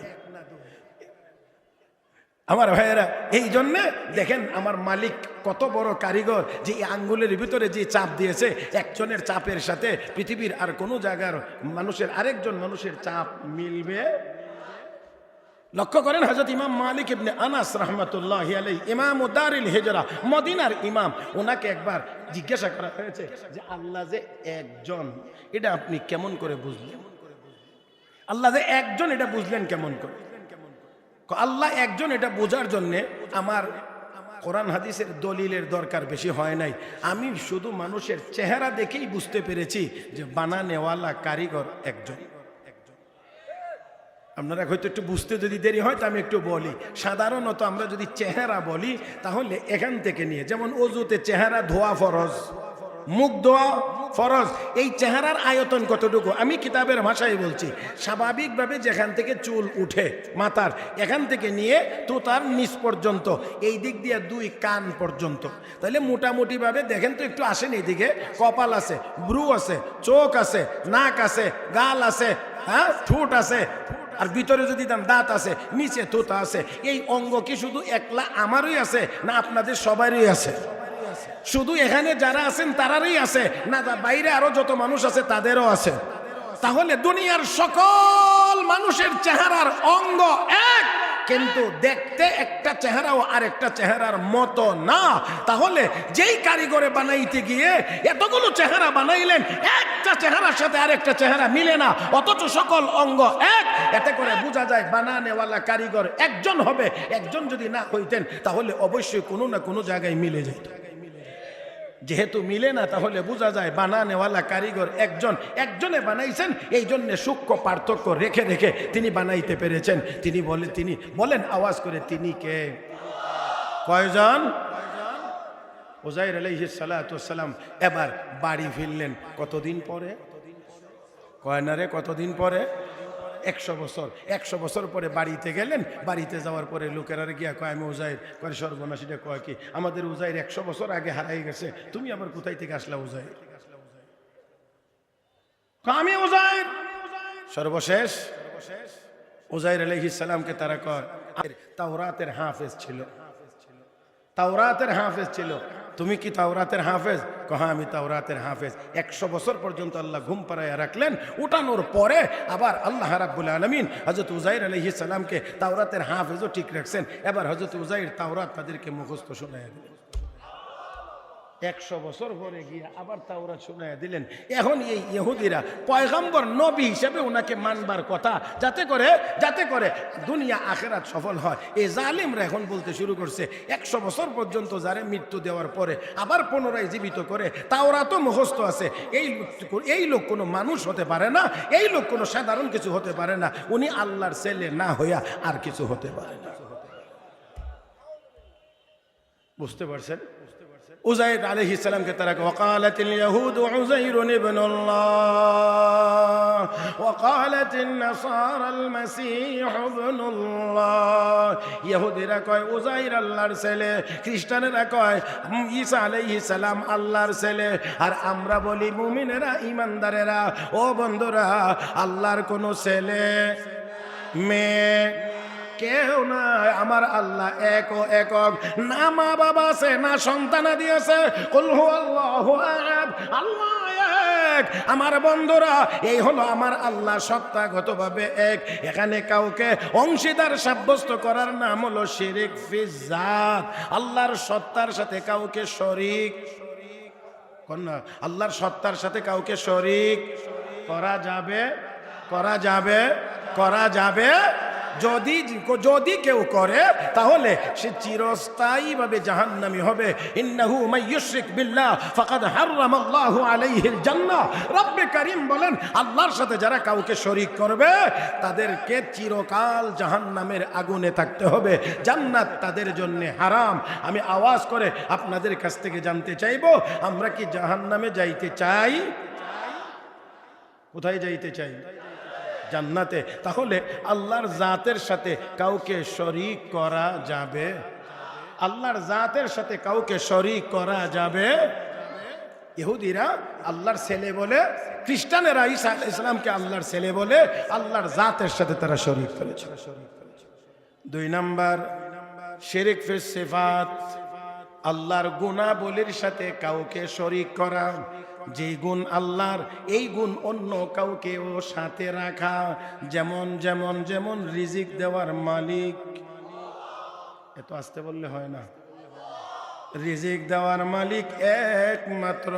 আমার ভাইয়েরা, এই জন্যে দেখেন আমার মালিক কত বড় কারিগর, যে এই আঙ্গুলের ভিতরে যে চাপ দিয়েছে, একজনের চাপের সাথে পৃথিবীর আর কোনো জায়গার মানুষের আরেকজন মানুষের চাপ মিলবে। লক্ষ্য করেন হযরত ইমাম মালিক ইবনে আনাস রাহমাতুল্লাহি আলাইহি, ইমাম দারুল হিজরা, মদিনার ইমাম, ওনাকে একবার জিজ্ঞাসা করা হয়েছে যে আল্লাহ যে একজন, এটা আপনি কেমন করে বুঝলেন? আল্লাহ যে একজন এটা বুঝলেন কেমন করে? আল্লাহ একজন এটা বোঝার জন্য আমার কোরআন হাদিসের দলিলের দরকার বেশি হয় নাই, আমি শুধু মানুষের চেহারা দেখেই বুঝতে পেরেছি যে বানানেওয়ালা কারিগর একজন। আপনারা হয়তো একটু বুঝতে যদি দেরি হয় তো আমি একটু বলি। সাধারণত আমরা যদি চেহারা বলি তাহলে এখান থেকে নিয়ে, যেমন অজুতে চেহারা ধোয়া ফরজ, মুখ ধোয়া ফরজ, এই চেহারার আয়তন কতটুকু আমি কিতাবের ভাষায় বলছি। স্বাভাবিকভাবে যেখান থেকে চুল উঠে মাথার এখান থেকে নিয়ে তো তার নিচ পর্যন্ত, এই দিক দিয়ে 2 কান পর্যন্ত, তাহলে মোটামুটিভাবে দেখেন তো একটু আসেন এইদিকে, কপাল আছে, ব্রু আছে, চোখ আছে, নাক আছে, গাল আছে, হ্যাঁ ঠোঁট আছে, আর ভিতরে যদি দাঁত আছে, নিচে থুতা আছে। এই অঙ্গ কি শুধু একলা আমারই আছে না আপনাদের সবারই আছে? শুধু এখানে যারা আছেন তারারই আছে না বাইরে আরো যত মানুষ আছে তাদেরও আছে? তাহলে দুনিয়ার সকল মানুষের চেহারার অঙ্গ এক, কিন্তু দেখতে একটা চেহারাও আরেকটা চেহারার মতো না। তাহলে যেই কারিগরে বানাইতে গিয়ে এতগুলো চেহারা বানাইলেন, একটা চেহারার সাথে আরেকটা চেহারা মিলে না, অথচ সকল অঙ্গ এক। এতে করে বোঝা যায় বানানেওয়ালা কারিগর একজন হবে। একজন যদি না হইতেন তাহলে অবশ্যই কোনো না কোনো জায়গায় মিলে যেত। যেহেতু মিলে না তাহলে বোঝা যায় বানানেওয়ালা কারিগর একজন, একজনে বানাইছেন, এই জন্য সূক্ষ্ম পার্থক্য রেখে রেখে তিনি বানাইতে পেরেছেন। তিনি বলেন আওয়াজ করে, তিনি কে? কয়জন? উযাইর আলাইহিস সালাতু ওয়াস সালাম এবার বাড়ি ফিরলেন কতদিন পরে? কয় না রে, কতদিন পরে? 100 বছর। 100 বছর পরে বাড়িতে গেলেন। বাড়িতে যাওয়ার পরে লোকেরা গিয়া কয় আমি উযাইর, কয় সর্বনাশীটা কয় কি আমাদের উযাইর 100 বছর আগে হারাই গেছে, তুমি আবার কোথায় থেকে আসলা উযাইর? আমি উযাইর। সর্বশেষ উযাইর আলাইহিস সালামকে তারা কয় তাওরাতের হাফেজ ছিল, তাওরাতের হাফেজ ছিল। তুমি কি তাওরাতের হাফেজ? কহা আমি তাওরাতের হাফেজ। 100 বছর পর্যন্ত আল্লাহ ঘুম পাড়াইয়া রাখলেন। উঠানোর পরে আবার আল্লাহ রাব্বুল আলামিন হযরত উযাইর আলাইহিস সালামকে তাওরাতের হাফেজও ঠিক রাখছেন। এবার হযরত উযাইর তাওরাত তাদেরকে মুখস্থ শোনাইয়া দিলেন। 100 বছর পরে গিয়ে আবার তাওরাত শোনাইয়া দিলেন। এখন এই ইহুদিরা পয়গম্বর নবী হিসেবে ওনাকে মানবার কথা, যাতে করে দুনিয়া আখিরাত সফল হয়। এই জালিমরা এখন বলতে শুরু করছে 100 বছর পর্যন্ত যারে মৃত্যু দেওয়ার পরে আবার পুনরায় জীবিত করে তাওরাতও মুখস্থ আছে, এই লোক কোনো মানুষ হতে পারে না, এই লোক কোনো সাধারণ কিছু হতে পারে না, উনি আল্লাহর ছেলে না হইয়া আর কিছু হতে পারে না। বুঝতে পারছেন? উযাইর আলাইহিস সালামকে তারা ওয়াকালাতিল ইয়াহুদু উযাইরুন ইবনুল্লাহ ওয়াকালাতিন নাসারাল মাসীহু ইবনুল্লাহ। ইহুদিরা কয় উযাইর আল্লাহর ছেলে, খ্রিস্টানেরা কয় ঈসা আলাইহিস সালাম আল্লাহর ছেলে, আর আমরা বলি মুমিনেরা ঈমানদারেরা ও বন্ধুরা আল্লাহর কোনো ছেলে মেয়ে কেউ নাই, আমার আল্লাহ এক ও একক, না মা বাবা আছে না সন্তানাদি আছে। কুল হুয়াল্লাহু আহাদ, আল্লাহ এক। আমার বন্ধুরা এই হলো আমার আল্লাহ সত্তাগতভাবে এক। এখানে কাউকে অংশীদার সাব্যস্ত করার নাম হলো শিরক ফি যাত। আল্লাহর সত্তার সাথে কাউকে শরীক কোন, আল্লাহর সত্তার সাথে কাউকে শরীক করা যাবে যদি কেউ করে তাহলে সে চিরস্থায়ীভাবে জাহান্নামী হবে। ইন্নাহু মাইয়ুশরিক বিল্লাহ ফাকাদ হারামাল্লাহু আলাইহিল জান্নাহ। রব্বে কারীম বলেন আল্লাহর সাথে যারা কাউকে শরীক করবে তাদেরকে চিরকাল জাহান্নামের আগুনে থাকতে হবে, জান্নাত তাদের জন্য হারাম। আমি আওয়াজ করে আপনাদের কাছ থেকে জানতে চাইবো, আমরা কি জাহান্নামে যাইতে চাই? কোথায় যাইতে চাই? জান্নাতে। তাহলে আল্লাহর জাতের সাথে কাউকে শরীক করা যাবে? আল্লাহর জাতের সাথে কাউকে শরীক করা যাবে? ইহুদিরা আল্লাহর ছেলে বলে, খ্রিস্টানেরা ঈসা আলাইহিস সালামকে আল্লাহর ছেলে বলে, আল্লাহর জাতের সাথে তারা শরীক করেছে। 2 নাম্বার শিরক ফি সিফাত, আল্লাহর গুণাবলীর সাথে কাউকে শরীক করা। যে গুণ আল্লাহর এই গুণ অন্য কাউকেও সাথে রাখা। যেমন রিজিক দেওয়ার মালিক, এত আসতে বললে হয় না, রিজিক দেওয়ার মালিক একমাত্র।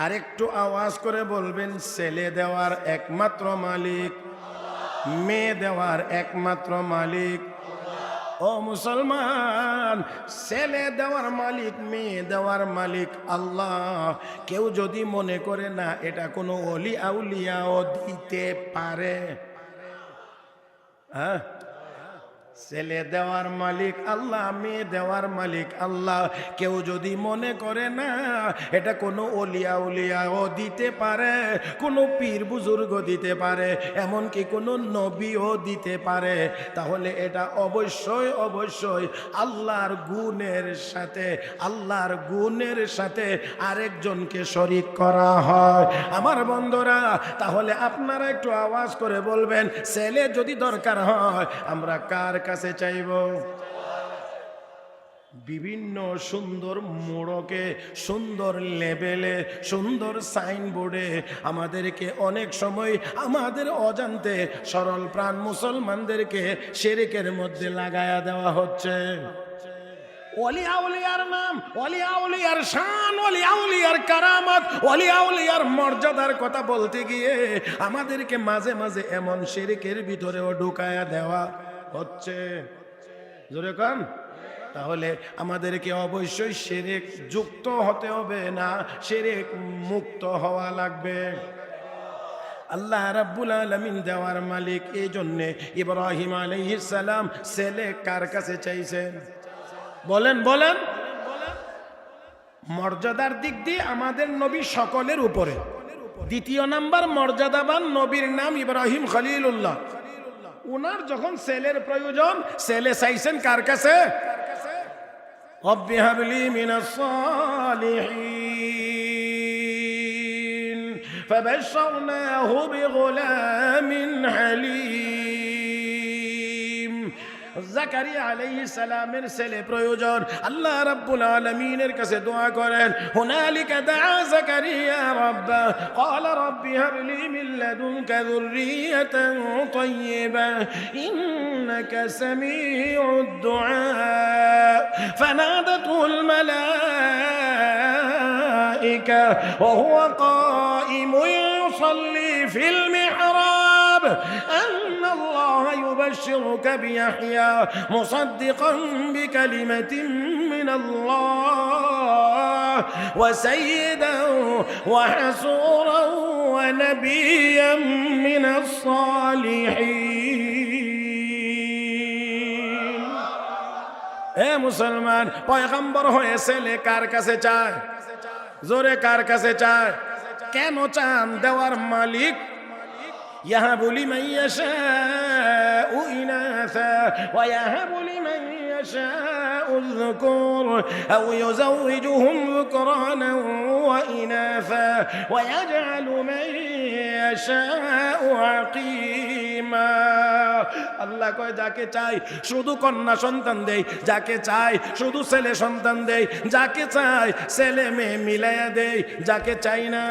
আরেকটু আওয়াজ করে বলবেন, ছেলে দেওয়ার একমাত্র মালিক, মেয়ে দেওয়ার একমাত্র মালিক। ও মুসলমান, ছেলে দেওয়ার মালিক, মেয়ে দেওয়ার মালিক আল্লাহ। কেউ যদি মনে করে না এটা কোনো ওলি আউলিয়াও দিতে পারে, হ্যাঁ, ছেলে দেওয়ার মালিক আল্লাহ, মেয়ে দেওয়ার মালিক আল্লাহ। কেউ যদি মনে করে না এটা কোনো অলিয়া উলিয়াও দিতে পারে, কোনো পীর বুজুর্গ দিতে পারে, এমনকি কোনো নবীও দিতে পারে, তাহলে এটা অবশ্যই অবশ্যই আল্লাহর গুণের সাথে আরেকজনকে শরীক করা হয়। আমার বন্ধুরা, তাহলে আপনারা একটু আওয়াজ করে বলবেন, ছেলে যদি দরকার হয় আমরা কার কাছে চাইব? বিভিন্ন সুন্দর মোড়কে, সুন্দর লেবেলে, সুন্দর সাইনবোর্ডে আমাদেরকে অনেক সময় আমাদের অজান্তে সরল প্রাণ মুসলমানদেরকে শিরকের মধ্যে লাগায়া দেওয়া হচ্ছে। ওলি আউলিয়ার নাম, ওলি আউলিয়ার শান, ওলি আউলিয়ার কারামত, ওলি আউলিয়ার মর্যাদার কথা বলতে গিয়ে আমাদেরকে মাঝে মাঝে এমন শিরকের ভিতরেও ঢুকায়া দেওয়া হচ্ছে। জোরে কান। তাহলে আমাদেরকে অবশ্যই শিরক যুক্ত হতে হবে না, শিরক মুক্ত হওয়া লাগবে। আল্লাহ রাব্বুল আলামিন দেওয়ার মালিক। এই জন্যে ইব্রাহিম আলাইহিস সালাম ছেলে কার কাছে চাইছেন? বলেন বলেন। মর্যাদার দিক দিয়ে আমাদের নবী সকলের উপরে। দ্বিতীয় নাম্বার মর্যাদাবান নবীর নাম ইব্রাহিম খলিলুল্লাহ। উনার যখন ছেলের প্রয়োজন, ছেলে চাইছেন কার কাছে? রব্বি হাবলি মিনাস সালিহিন ফাবাশশারনাহু বিগুলামিন হালিম। জাকারিয়া আলাইহিস সালামের ছেলে প্রয়োজন, আল্লাহ রাব্বুল আলামিনের কাছে দোয়া করেন। হুনালিকা দাআ জাকারিয়া রাব্বা ক্বালা রাব্বি হাবলি মিন লাদুনকা যুররিয়াতান তাইয়্যিবা ইন্নাকা সামিউদ দুআ ফানাদাতুল মালায়েকা ওয়া হুয়া কাইমুন ইউসাল্লি ফিল মিহরাব আন্না আল্লাহা ইউবাশশিরুকা বিয়াহইয়া মুসাদ্দিকান বিকালিমাতিন মিনাল্লাহ ওয়া সাইয়্যিদান ওয়া হাসূরান ওয়া নাবিয়্যান মিনাস সালিহিন। হে মুসলমান, পয়গম্বর হয়ে ছেলে কার কাছে চায়? জোরে কার কাছে চায়? কেন চান? দেওয়ার মালিক। يهب لمن يشاء إناثا ويهب لمن يشاء الذكور أو يزوجهم ذكرانا وإناثا ويجعل من يشاء عقيما। আল্লাহ কয় যাকে চাই শুধু কন্যা সন্তান দেই, যাকে চাই শুধু ছেলে সন্তান দেই, যাকে চাই ছেলে মেয়ে মিলাইয়া দেই, যাকে চাই না।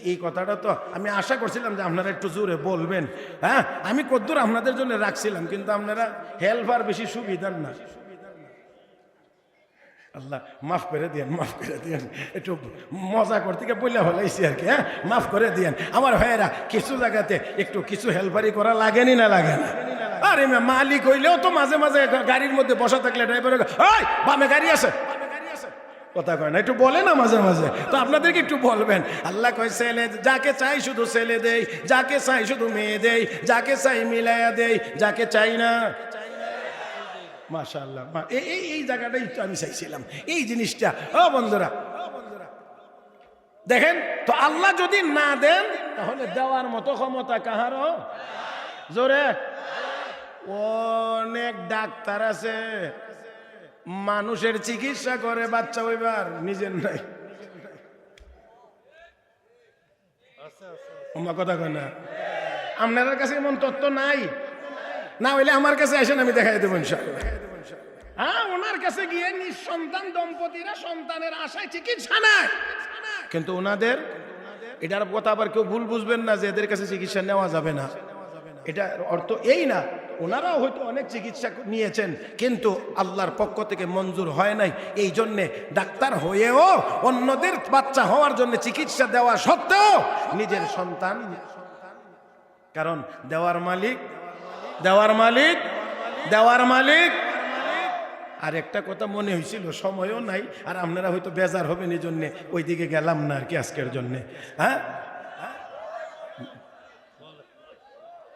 এই কথাটা তো আমি আশা করছিলাম যে আপনারা একটু জোরে বলবেন। হ্যাঁ, আমি কদ্দূর আপনাদের জন্য রাখছিলাম, কিন্তু আপনারা হেল্পার বেশি সুবিধার না। আল্লাহ মাফ করে দিয়েন, মাফ করে দিয়েন। একটু মজা করতে গিয়ে বললে হলাইছি আর কি। হ্যাঁ, মাফ করে দিয়েন আমার ভাইয়েরা। কিছু জায়গাতে একটু কিছু হেল্পারি করা লাগেনি না লাগে না? আরে মালিক হইলেও তো মাঝে মাঝে গাড়ির মধ্যে বসা থাকলে ড্রাইভারের বামে গাড়ি আছে কথা কয় না, একটু বলে না মাঝে মাঝে। তো আপনাদেরকে একটু বলবেন। আল্লাহ কয় ছেলে যাকে চাই শুধু ছেলে দেই, যাকে চাই শুধু মেয়ে দেই, যাকে চাই মিলাইয়া দেই, যাকে চাই না। মাশাআল্লাহ, এই জায়গাটাই তো আমি চাইছিলাম, এই জিনিসটা। ও বন্ধুরা দেখেন তো, আল্লাহ যদি না দেন তাহলে দেওয়ার মতো ক্ষমতা কাহারও? জোরে। অনেক ডাক্তার আছে মানুষের চিকিৎসা করে, বাচ্চা হইবার নিজের নাই। কথা কয় না? আপনার কাছে এমন তথ্য নাই? না হইলে আমার কাছে আসেন, আমি দেখাই দেবো ইনশাআল্লাহ। হ্যাঁ, ওনার কাছে গিয়ে নিঃসন্তান দম্পতিরা সন্তানের আশায় চিকিৎসা নেয়, কিন্তু ওনাদের এটার কথা আবার কেউ ভুল বুঝবেন না যে এদের কাছে চিকিৎসা নেওয়া যাবে না। এটা অর্থ এই না, ওনারাও হয়তো অনেক চিকিৎসা নিয়েছেন কিন্তু আল্লাহর পক্ষ থেকে মঞ্জুর হয় নাই। এই জন্যে ডাক্তার হয়েও অন্যদের বাচ্চা হওয়ার জন্য চিকিৎসা দেওয়া সত্ত্বেও নিজের সন্তান, কারণ দেওয়ার মালিক, দেওয়ার মালিক, দেওয়ার মালিক। আর একটা কথা মনে হয়েছিল, সময়ও নাই, আর আপনারা হয়তো বেজার হবেন, এই জন্যে ওই দিকে গেলাম না আর কি আজকের জন্যে। হ্যাঁ,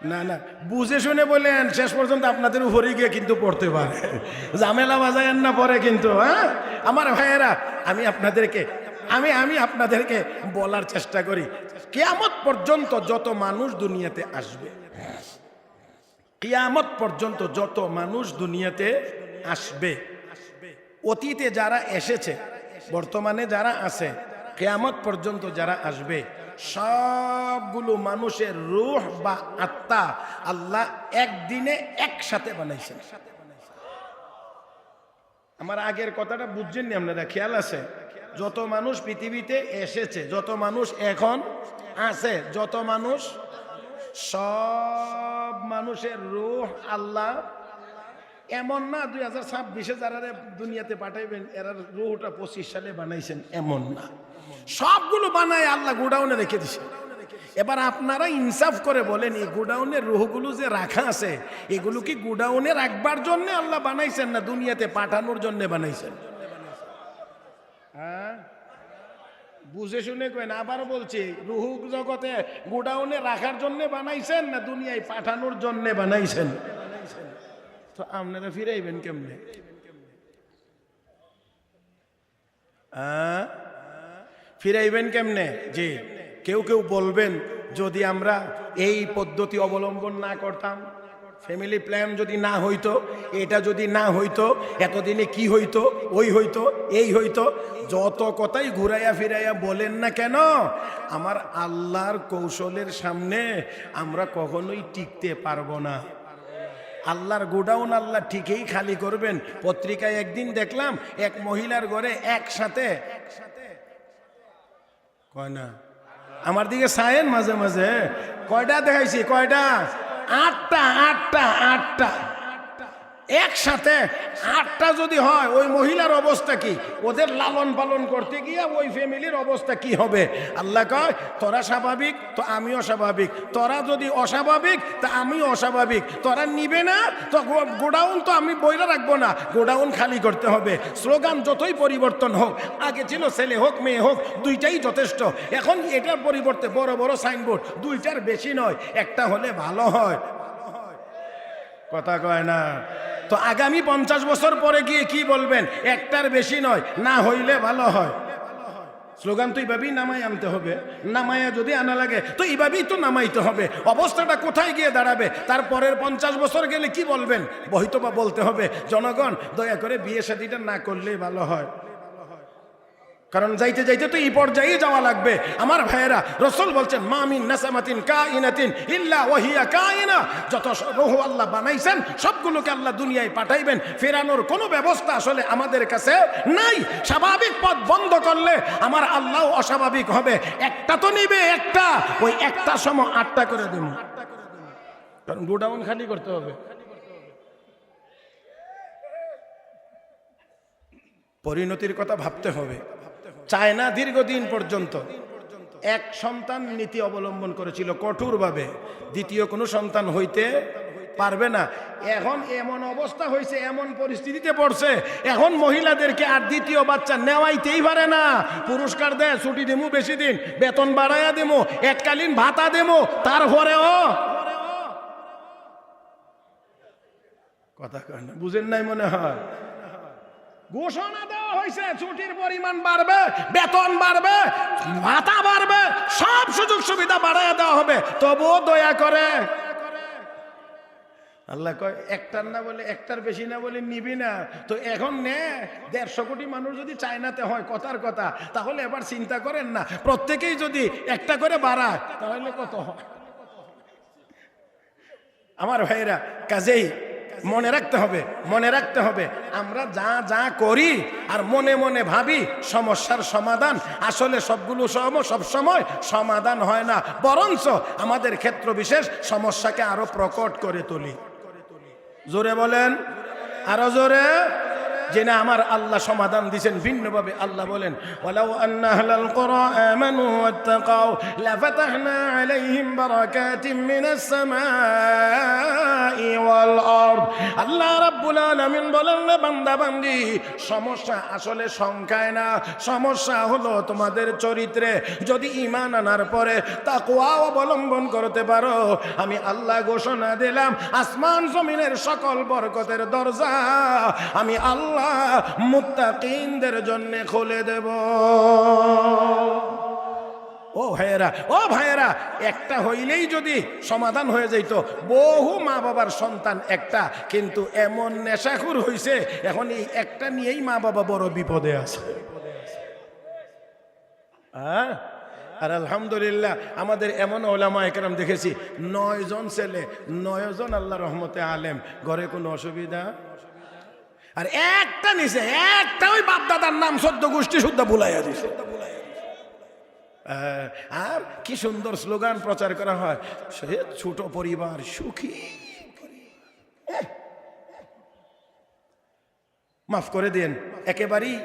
না না, বুঝে শুনে বলেন, শেষ পর্যন্ত আপনাদের উপরে গিয়ে কিন্তু পড়তে পারে, ঝামেলা বাজায়েন না পরে কিন্তু। হ্যাঁ আমার ভাইয়েরা, আমি আপনাদেরকে বলার চেষ্টা করি, কিয়ামত পর্যন্ত যত মানুষ দুনিয়াতে আসবে, কিয়ামত পর্যন্ত যত মানুষ দুনিয়াতে আসবে, অতীতে যারা এসেছে, বর্তমানে যারা আছে, কিয়ামত পর্যন্ত যারা আসবে, সবগুলো মানুষের রূহ বা আত্মা আল্লাহ একদিনে একসাথে বানাইছেন। আমার আগের কথাটা বুঝছেননি আপনারা? খেয়াল আছে? যত মানুষ পৃথিবীতে এসেছে, যত মানুষ এখন আছে, যত মানুষ, সব মানুষের রূহ আল্লাহ, এমন না 2026-এ যারা দুনিয়াতে পাঠাইবেন এরা রূহটা 25 সালে বানাইছেন, এমন না। সবগুলো বানায় আল্লাহ গোডাউনে রেখে দিছে। এবার আপনারা ইনসাফ করে বলেন, এই গোডাউনের রূহগুলো যে রাখা আছে, এগুলো কি গোডাউনে রাখবার জন্য আল্লাহ বানাইছেন না দুনিয়াতে পাঠানোর জন্য বানাইছেন? হ্যাঁ বুঝে শুনে কইন। আবার বলছি, রূহ জগতে গোডাউনে রাখার জন্য বানাইছেন না দুনিয়ায় পাঠানোর জন্য বানাইছেন? তো আপনারা ফিরাইবেন কেমনে? ফিরাইবেন কেমনে? জি, কেউ কেউ বলবেন, যদি আমরা এই পদ্ধতি অবলম্বন না করতাম, ফ্যামিলি প্ল্যান যদি না হইতো, এটা যদি না হইতো, এতদিনে কি হইতো, ওই হইতো, এই হইতো, যত কথাই ঘুরাইয়া ফিরাইয়া বলেন না কেন, আমার আল্লাহর কৌশলের সামনে আমরা কখনোই টিকতে পারবো না। আল্লাহর গোডাউন আল্লাহ ঠিকই খালি করবেন। পত্রিকায় একদিন দেখলাম, এক মহিলার ঘরে একসাথে, কয় না, আমার দিকে সায়েন মাঝে মাঝে, কয়টা দেখাইছি? কয়টা? 8টা একসাথে 8টা যদি হয়, ওই মহিলার অবস্থা কি? ওদের লালন পালন করতে গিয়ে ওই ফ্যামিলির অবস্থা কি হবে? আল্লাহ কয়, তোরা স্বাভাবিক তো আমিও স্বাভাবিক, তোরা যদি অস্বাভাবিক তা আমিও অস্বাভাবিক, তোরা নিবে না তো গোডাউন তো আমি বইরা রাখবো না, গোডাউন খালি করতে হবে। স্লোগান যতই পরিবর্তন হোক, আগে ছিল ছেলে হোক মেয়ে হোক দুইটাই যথেষ্ট, এখন এটার পরিবর্তে বড় বড় সাইনবোর্ড, 2টার বেশি নয়, একটা হলে ভালো হয়। কথা কয় না? তো আগামী 50 বছর পরে গিয়ে কি বলবেন? একটার বেশি নয়, না হইলে ভালো হয়। স্লোগান তো এইভাবেই নামাই আনতে হবে, নামাইয়া যদি আনা লাগে তো এইভাবেই তো নামাইতে হবে। অবস্থাটা কোথায় গিয়ে দাঁড়াবে? তারপরের 50 বছর গেলে কি বলবেন? হয়তো বা বলতে হবে, জনগণ দয়া করে বিয়ে শাদীটা না করলেই ভালো হয়, কারণ যাইতে যাইতে তো এই পর্যায়ে যাওয়া লাগবে। আমার ভাইয়েরা, রাসূল বলছেন, মা মিন নাসামাতিন কাইনাতিন ইল্লা ওয়াহিয়া কাইনা, যত রূহ আল্লাহ বানাইছেন সবগুলোকে আল্লাহ দুনিয়ায় পাঠাইবেন, ফেরানোর কোনো ব্যবস্থা আসলে আমাদের কাছে নাই। স্বাভাবিক পথ বন্ধ করলে আমার আল্লাহ অস্বাভাবিক হবে। একটা তো নিবে, একটা, ওই একটা সময় 8টা করে দেব, কারণ গোডাউন খালি করতে হবে। পরিণতির কথা ভাবতে হবে। চায়না দীর্ঘদিন পর্যন্ত এক সন্তান নীতি অবলম্বন করেছিল কঠোরভাবে, দ্বিতীয় কোনো সন্তান হইতে পারবে না। এখন এমন অবস্থা হয়েছে, এমন পরিস্থিতিতে পড়ছে, এখন মহিলাদেরকে আর দ্বিতীয় বাচ্চা নেওয়াইতেই পারে না। পুরস্কার দেয়, ছুটি দেবো বেশি দিন, বেতন বাড়াইয়া দেবো, এককালীন ভাতা দেবো, তারপরেও কথা কয় না, বুঝেন নাই মনে হয়। ঘোষণা দেওয়া হয়েছে, ছুটির পরিমাণ বাড়বে, বেতন বাড়বে, ভাতা বাড়বে, সব সুযোগ সুবিধা বাড়াইয়া দেওয়া হবে, তবুও দয়া করে আল্লাহ কয়, একটার না বলে, একটার বেশি না বলে নিবি না। তো এখন নে, 150 কোটি মানুষ যদি চায়নাতে হয়, কথার কথা, তাহলে এবার চিন্তা করেন না, প্রত্যেকেই যদি একটা করে বাড়ায় তাহলে কত হয়? আমার ভাইরা, কাজেই মনে রাখতে হবে, মনে রাখতে হবে, আমরা যা যা করি আর মনে মনে ভাবি সমস্যার সমাধান, আসলে সবগুলো সব সময় সমাধান হয় না, বরঞ্চ আমাদের ক্ষেত্র বিশেষ সমস্যাকে আরো প্রকট করে তুলি। জোরে বলেন, আরো জোরে। জেনে আমার আল্লাহ সমাধান দিয়েছেন ভিন্নভাবে। আল্লাহ বলেন ওয়ালাউ আন্না আহলাল কুরা আমানু ওয়াত্তাকাউ লাফাতাহনা আলাইহিম বারাকাতিম মিনাস সামাই ওয়াল আরদ। আল্লাহ রাব্বুল আলামিন বলেন বান্দা বান্দি, সমস্যা আসলে সংখ্যায় না, সমস্যা হলো তোমাদের চরিত্রে। যদি ঈমান আনার পরে তাকওয়া অবলম্বন করতে পারো, আমি আল্লাহ ঘোষণা দিলাম আসমান জমিনের সকল বরকতের দরজা আমি আল্লাহ মুত্তাকিনদের জন্য খুলে দেব। ও ভাইয়েরা, একটা হইলেই যদি সমাধান হয়ে যাইতো। বহু মা বাবার সন্তান একটা, কিন্তু এমন নেশাখুর হইছে এখন এই একটা নিয়েই মা বাবা বড় বিপদে আছে। আর আলহামদুলিল্লাহ আমাদের এমন ওলামা একরাম দেখেছি 9 জন ছেলে, 9 জন আল্লাহ রহমতে আলেম, ঘরে কোনো অসুবিধা। আর একটা নিচে একটা ওই বাপদাদার নাম 14 গোষ্ঠী শুদ্ধ ভুলাইয়া দিছে। আর কি সুন্দর স্লোগান প্রচার করা হয়, সে ছোট পরিবার সুখী। মাফ করে দেন, একেবারেই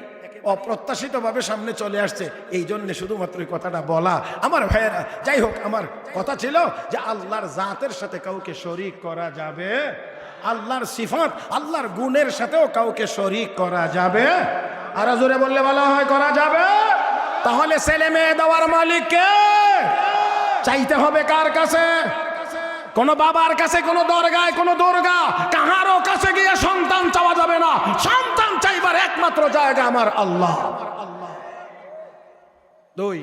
অপ্রত্যাশিতভাবে সামনে চলে আসছে, এই জন্য শুধুমাত্র এই কথাটা বলা। আমার ভাইয়েরা, যাই হোক, আমার কথা ছিল যে আল্লাহর জাতের সাথে কাউকে শরীক করা যাবে, আল্লাহর সিফাত আল্লাহর গুণের সাথেও কাউকে শরীক করা যাবে। আর জোরে বললে ভালো হয়, করা যাবে। তাহলে ছেলে মেয়ে দেওয়ার মালিক কে? চাইতে হবে কার কাছে? কোন বাবার কাছে, কোন দরগায়, কোন দুর্গা কাহারও কাছে গিয়ে সন্তান চাওয়া যাবে না। সন্তান চাইবার একমাত্র জায়গা আমার আল্লাহ। 2,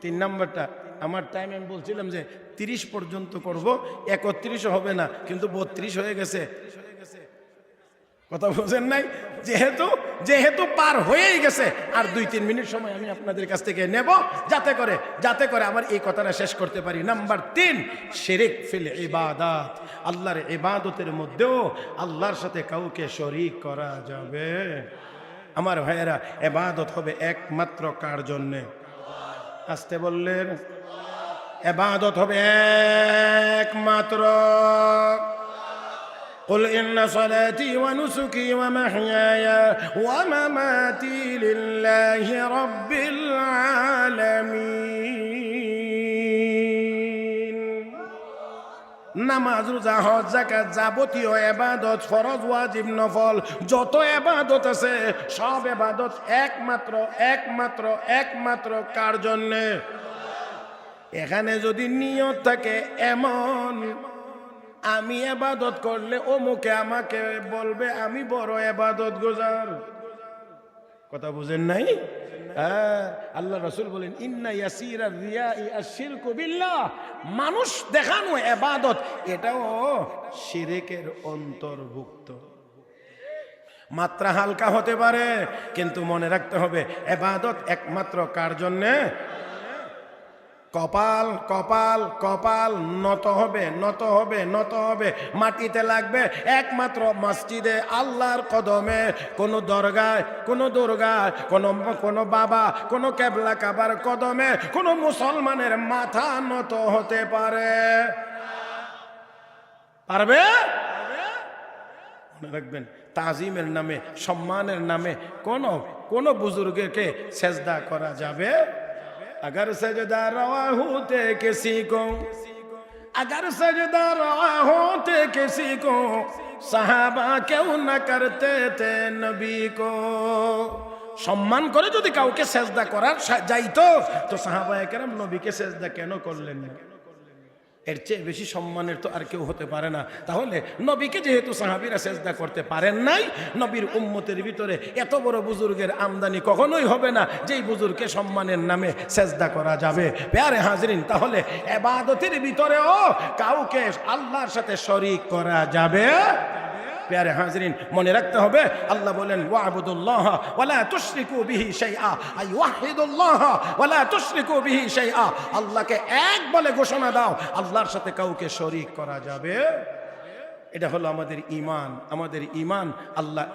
3 নম্বরটা আমার টাইম আমি বলছিলাম যে 30 পর্যন্ত করব, 31 হবে না, কিন্তু 32 হয়ে গেছে। কথা বুঝেন নাই? যেহেতু পার হয়েই গেছে, আর 2-3 মিনিট সময় আমি আপনাদের কাছ থেকে নেব, যাতে করে আমার এই কথাটা শেষ করতে পারি। নাম্বার 3, শিরক ফিল ইবাদাত। আল্লাহর ইবাদতের মধ্যেও আল্লাহর সাথে কাউকে শরীক করা যাবে। আমার ভাইয়েরা, ইবাদত হবে একমাত্র কার জন্যে? আসতে বললেন, ইবাদত হবে একমাত্র قل إن صلاتي ونسكي ومحياي ومماتي لله رب العالمين। নামাজ, রোজা, হজ, যাকাত, যাবতীয় ইবাদত, ফরজ, ওয়াজিব, নফল যত ইবাদত আছে সব ইবাদত একমাত্র কার জন্যে? এখানে যদি নিয়ত থাকে এমন, আমি ইবাদত করলে অমুকে আমাকে বলবে আমি বড় ইবাদত গুজার। কথা বুঝেন নাই? আল্লাহ রাসূল বলেন ইন্না ইয়াসিরা রিয়াই আশিরকু বিল্লাহ। মানুষ দেখানো ইবাদত, এটাও শিরকের অন্তর্ভুক্ত। মাত্রা হালকা হতে পারে, কিন্তু মনে রাখতে হবে ইবাদত একমাত্র কার জন্যে? কপাল কপাল কপাল নত হবে, মাটিতে লাগবে একমাত্র মসজিদে, আল্লাহর কদমে। কোনো দরগায়, কোনো দুর্গায়, কোনো বাবা, কোনো কেবলা কাবার কদমে কোনো মুসলমানের মাথা নত হতে পারবে? মনে রাখবেন, তাজিমের নামে, সম্মানের নামে কোন বুজুর্গকে সেজদা করা যাবে? अगर सजदा रवा होते किसी को साहबा क्यों न करते थे नबी को। সম্মান করে যদি কাউকে সেজদা করার যাইতো, তো সাহাবায়ে কেরাম নবীকে সেজদা কেন করলেন না? এর চেয়ে বেশি সম্মানের তো আর কেউ হতে পারে না। তাহলে নবীকে যেহেতু সাহাবীরা সেজদা করতে পারেন নাই, নবীর উম্মতের ভিতরে এত বড় বুজুর্গের আমদানি কখনোই হবে না যেই বুজুর্গকে সম্মানের নামে সেজদা করা যাবে। প্যারে হাজরিন, তাহলে ইবাদতের ভিতরেও কাউকে আল্লাহর সাথে শরীক করা যাবে? প্যারে হাজরিন, মনে রাখতে হবে আল্লাহ বলেন ওয়াবুদুল্লাহ ওয়ালা তুশরিকু বিহি শাইআ, আই ওয়াহিদুল্লাহ ওয়ালা তুশরিকু বিহি শাইআ। আল্লাহকে এক বলে ঘোষণা দাও, আল্লাহর সাথে কাউকে শরীক করা যাবে? এটা হলো আমাদের ঈমান। আল্লাহ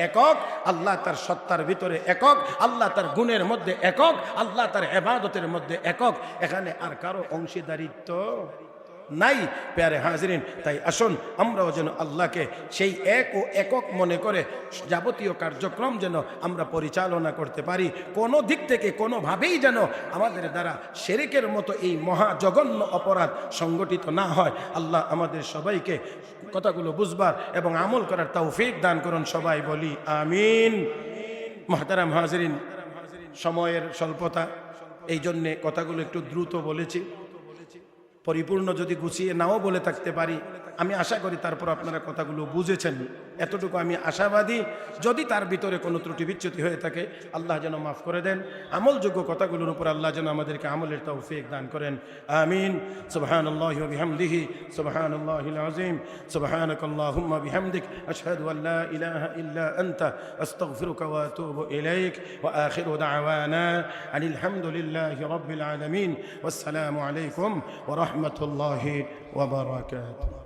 একক, আল্লাহ তার সত্তার ভিতরে একক, আল্লাহ তার গুণের মধ্যে একক, আল্লাহ তার ইবাদতের মধ্যে একক। এখানে আর কারো অংশীদারিত্ব নাই। প্যারে হাজিরিন, তাই আসুন আমরাও যেন আল্লাহকে সেই এক ও একক মনে করে যাবতীয় কার্যক্রম যেন আমরা পরিচালনা করতে পারি। কোনো দিক থেকে কোনোভাবেই যেন আমাদের দ্বারা শিরকের মতো এই মহা জঘন্য অপরাধ সংগঠিত না হয়। আল্লাহ আমাদের সবাইকে কথাগুলো বুঝবার এবং আমল করার তৌফিক দান করুন, সবাই বলি আমিন। মুহতারাম হাজিরিন, সময়ের স্বল্পতা, এই জন্যে কথাগুলো একটু দ্রুত বলেছি। পরিপূর্ণ যদি গুছিয়ে নাও বলে থাকতে পারি, আমি আশা করি তারপর আপনারা কথাগুলো বুঝেছেন, এতটুকু আমি আশাবাদী। যদি তার ভিতরে কোনো ত্রুটি বিচ্যুতি হয়ে থাকে আল্লাহ যেন মাফ করে দেন। আমলযোগ্য কথাগুলোর উপর আল্লাহ যেন আমাদেরকে আমলের তৌফিক দান করেন, আমিন। সুবহানাল্লাহি ওয়া বিহামদিহি সুবহানাল্লাহিল আযীম সুবহানাকাল্লাহুম্মা বিহামদিক আশহাদু আল লা ইলাহা ইল্লা আনতা আস্তাগফিরুকা ওয়া আতুবু ইলাইক ওয়া আখিরু দাওয়ানা আনিল হামদুলিল্লাহি রাব্বিল আলামিন। ওয়াসসালামু আলাইকুম ওয়া রাহমাতুল্লাহি ওয়া বারাকাতুহু।